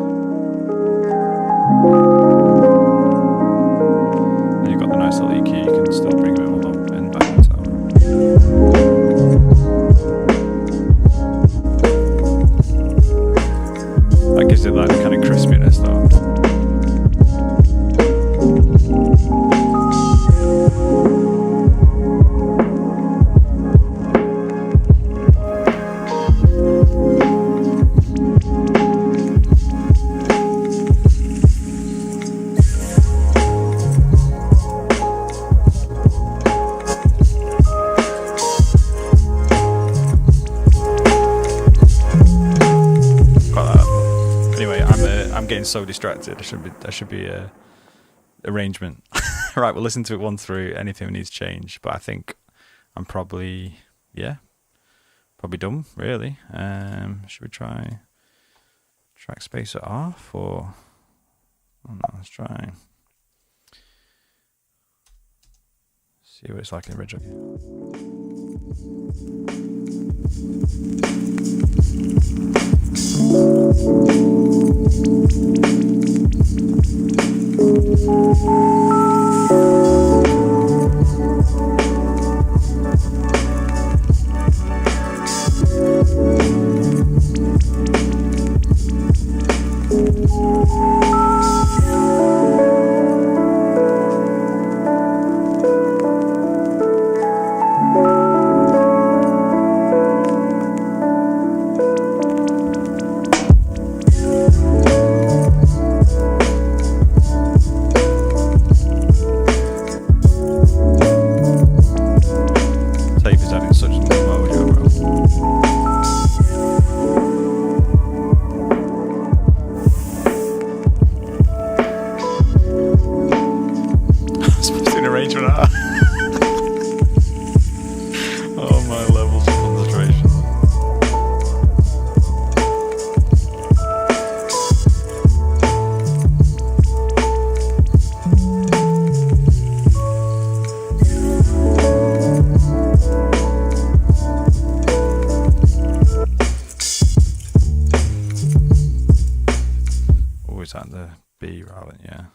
And you've got the nice little EQ, you can still bring it all up and back to that gives it like the kind of crispiness though. So distracted. There should be a arrangement. Right, we'll listen to it one through. Anything needs change, but I think I'm probably done really. Should we try track spacer off or oh no, let's try see what it's like in the original. At the B rather, yeah.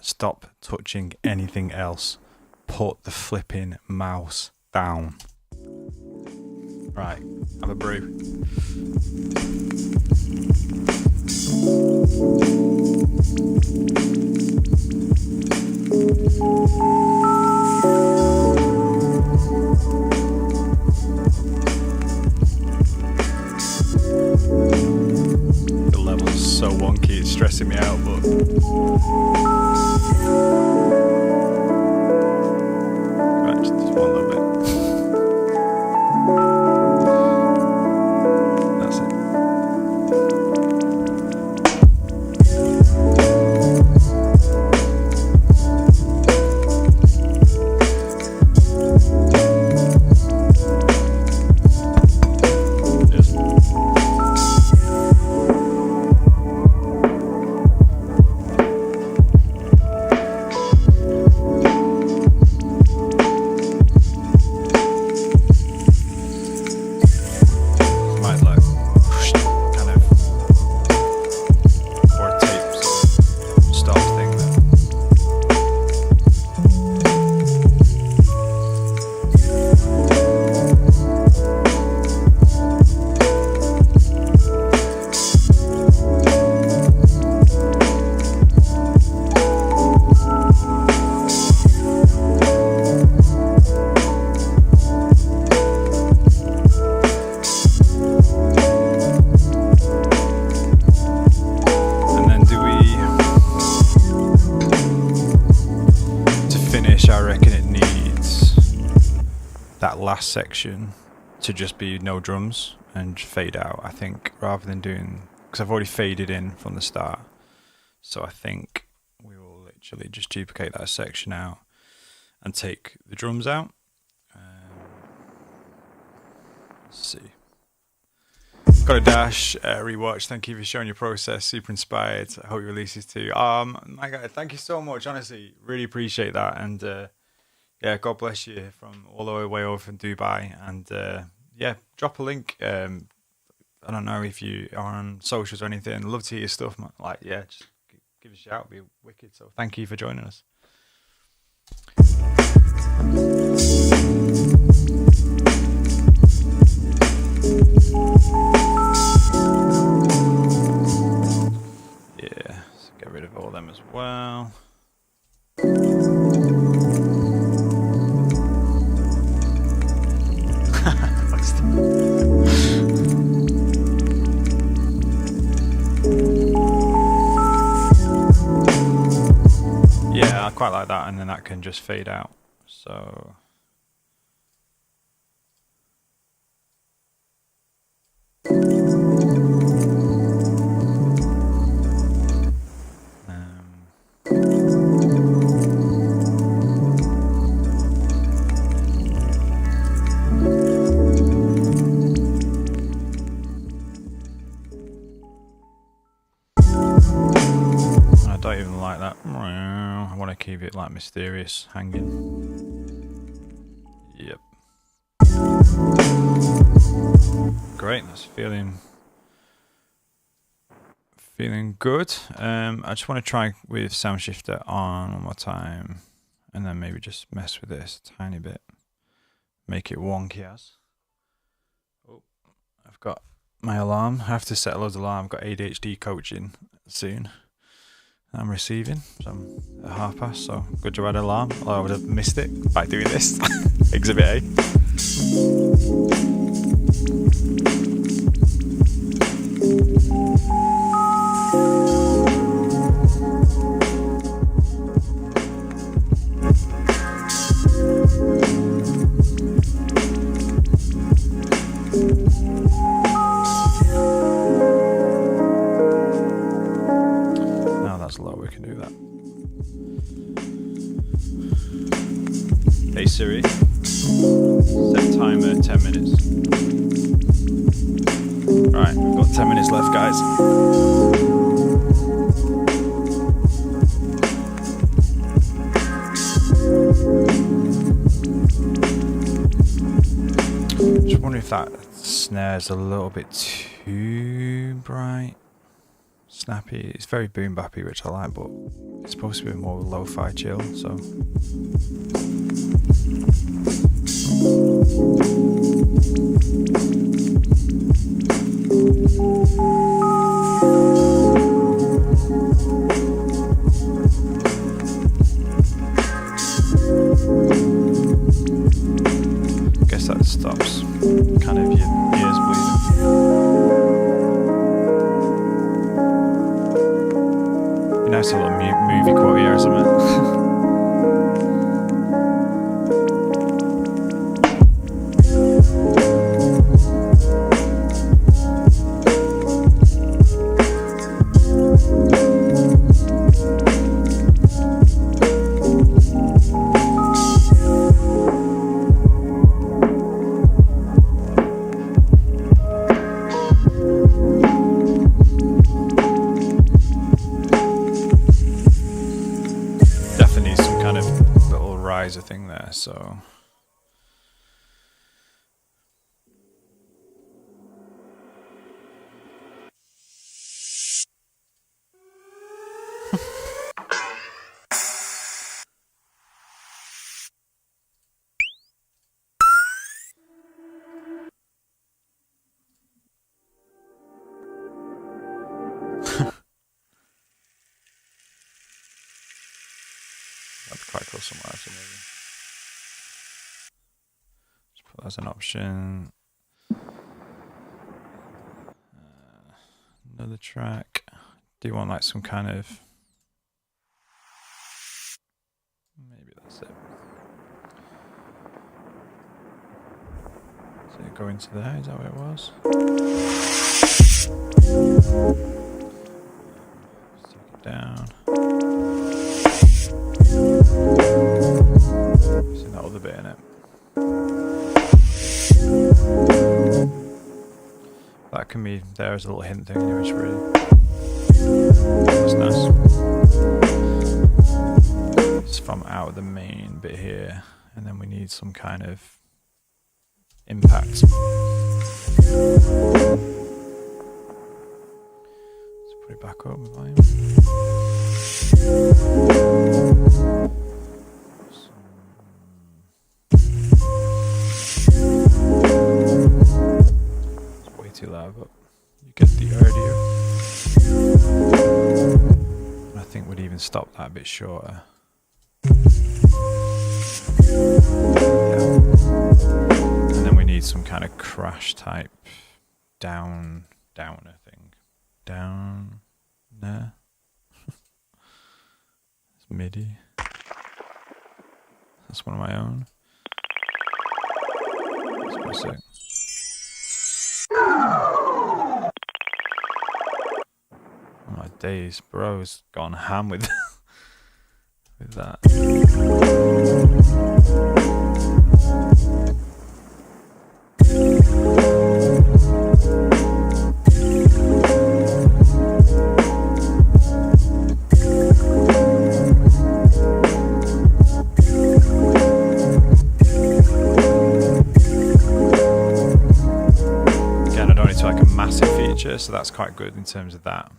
Stop touching anything else. Put the flipping mouse down. Right, have a brew. The level's so wonky, it's stressing me out, but right, just one little bit. That's it. Yes. last section to just be no drums and fade out, I think, rather than doing, because I've already faded in from the start. So I think we will literally just duplicate that section out and take the drums out. Let's see. Got a dash, rewatch. Thank you for showing your process. Super inspired. I hope you release this too. My God, thank you so much. Honestly, really appreciate that. And yeah, God bless you from all the way over from Dubai. And yeah, drop a link. I don't know if you are on socials or anything. I'd love to hear your stuff, man. Like, yeah, just give us a shout. It'd be wicked. So thank you for joining us. Yeah, so get rid of all them as well. Yeah, I quite like that, and then that can just fade out. So I don't even like that. I want to keep it like mysterious, hanging. Yep. Great, that's feeling good. I just want to try with Sound Shifter on one more time, and then maybe just mess with this a tiny bit, make it wonky as. Oh, I've got my alarm. I have to set loads of alarm. I've got ADHD coaching soon. I'm receiving, so I'm at past, so good job I had an alarm, or I would have missed it by doing this. Exhibit A. We can do that. Hey Siri, set timer 10 minutes. Right, we've got 10 minutes left, guys. Just wondering if that snare's a little bit too bright. Snappy, it's very boom-bappy, which I like, but it's supposed to be more lo-fi chill, so. Guess that stops kind of your ears bleeding. Nice little movie quote here or something. A thing there, so that'd be quite cool somewhere actually, maybe. Just put that as an option. Another track. Do you want like some kind of, maybe that's it. go into there, is that what it was? Let's take it down. See that other bit in it. That can be there as a little hint thing, which really that's nice. It's from out of the main bit here, and then we need some kind of impact. Let's put it back up with volume. It's way too loud, but you get the idea. And I think we'd even stop that a bit shorter. And then we need some kind of crash type downer thing. Down there. It's MIDI. That's one of my own. Let's go a sec. Oh my days, bro's gone ham with with that. Again, I don't need to like a massive feature, so that's quite good in terms of that.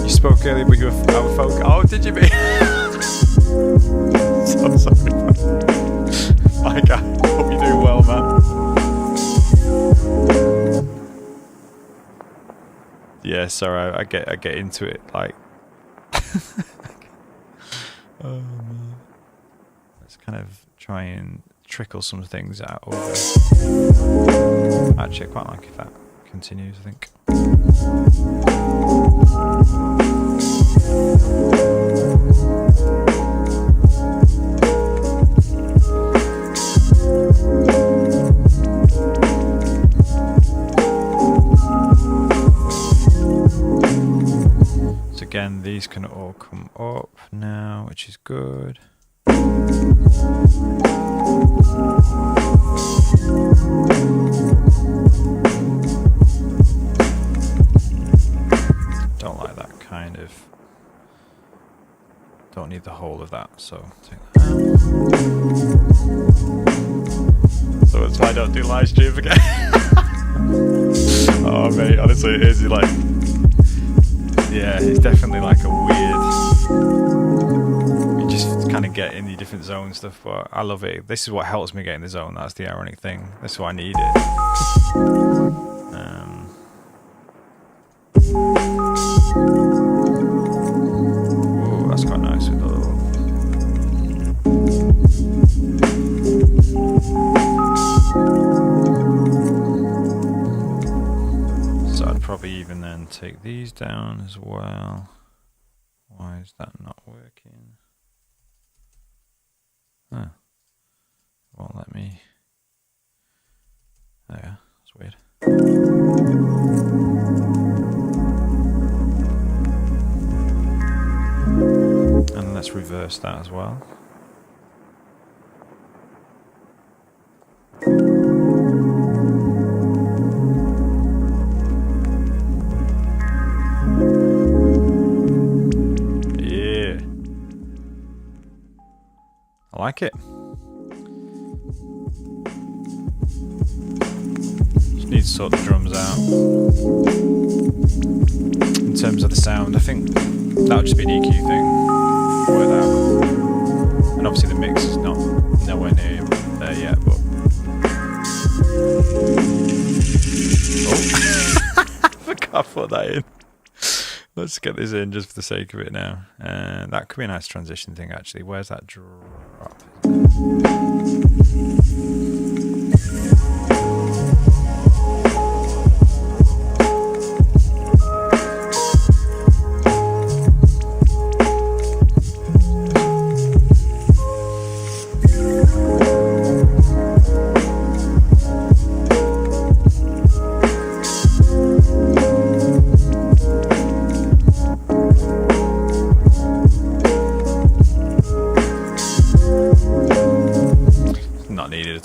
You spoke earlier, but you were out of focus. Oh, did you be? So sorry, man. My guy, hope you're doing well, man. Yeah, sorry, I get into it like. Oh man. Let's kind of try and trickle some things out over. Actually, I quite like if that continues, I think. So again, these can all come up now, which is good. Don't like that kind of. Don't need the whole of that, so take that out. So that's why I don't do live stream again. Oh mate, honestly it is like, yeah, it's definitely like a weird, you just kind of get in the different zone stuff, but I love it. This is what helps me get in the zone, that's the ironic thing. That's why I need it. Ooh, that's quite nice with the little. So I'd probably even then take these down as well. Why is that not working? Huh. Won't let me. There we go. That's weird. And let's reverse that as well. Yeah. I like it. Just need to sort the drums out. In terms of the sound, I think that'll just be an EQ thing. Work that out. And obviously the mix is nowhere near there yet, but oh. I forgot to put that in. Let's get this in just for the sake of it now. That could be a nice transition thing actually. Where's that drop?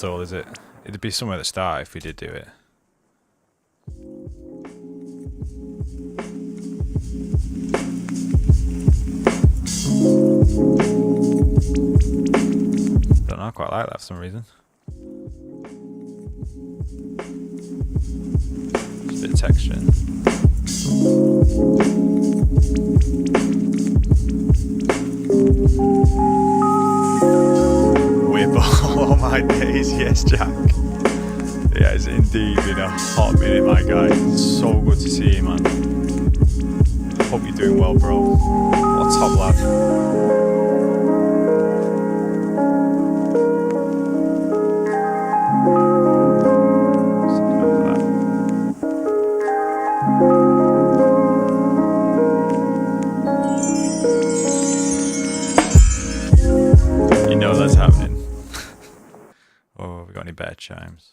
all, is it? It'd be somewhere at the start if we did do it. Don't know, I quite like that for some reason. Just a bit of texture. Oh my days, yes, Jack. Yeah, it's indeed been a hot minute, my guy. So good to see you, man. Hope you're doing well, bro. What a top lad. You know that's happening. Oh, have we got any better chimes?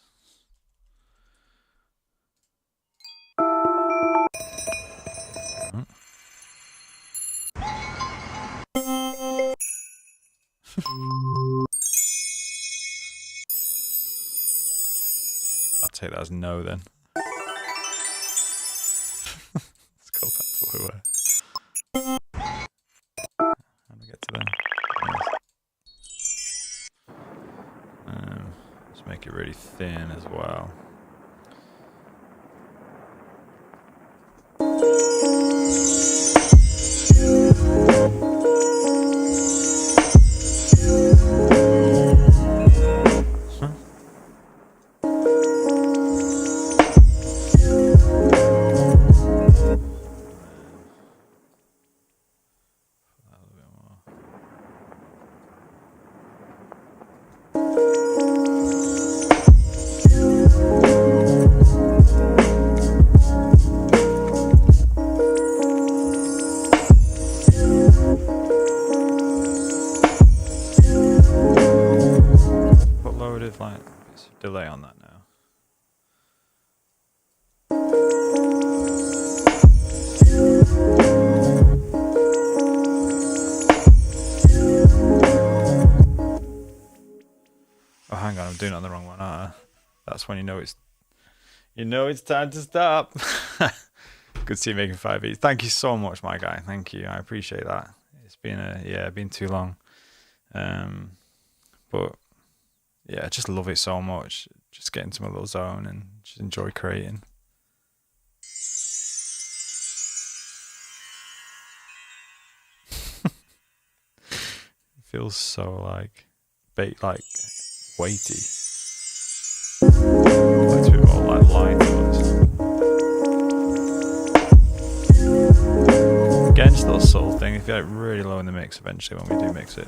I'll take that as no then. Let's go back to where we were. How do we get to there? Let's make it really thin as well. Like it's a delay on that now. Oh, hang on, I'm doing it on the wrong one, aren't I? That's when you know it's time to stop. Good to see you making 5 beats. Thank you so much, my guy. Thank you. I appreciate that. It's been been too long. But yeah, I just love it so much. Just get into my little zone and just enjoy creating. It feels so like weighty. It's a bit more like light. Again, just a little subtle thing. If you're like really low in the mix, eventually when we do mix it.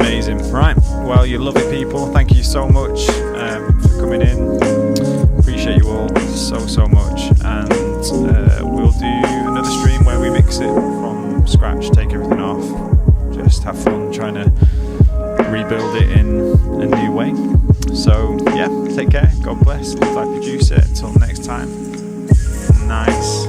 Amazing. Right, well, you lovely people, thank you so much for coming in. Appreciate you all so much, and we'll do another stream where we mix it from scratch, take everything off, just have fun trying to rebuild it in a new way. So yeah, take care, God bless, LOFI producer, until next time. Nice.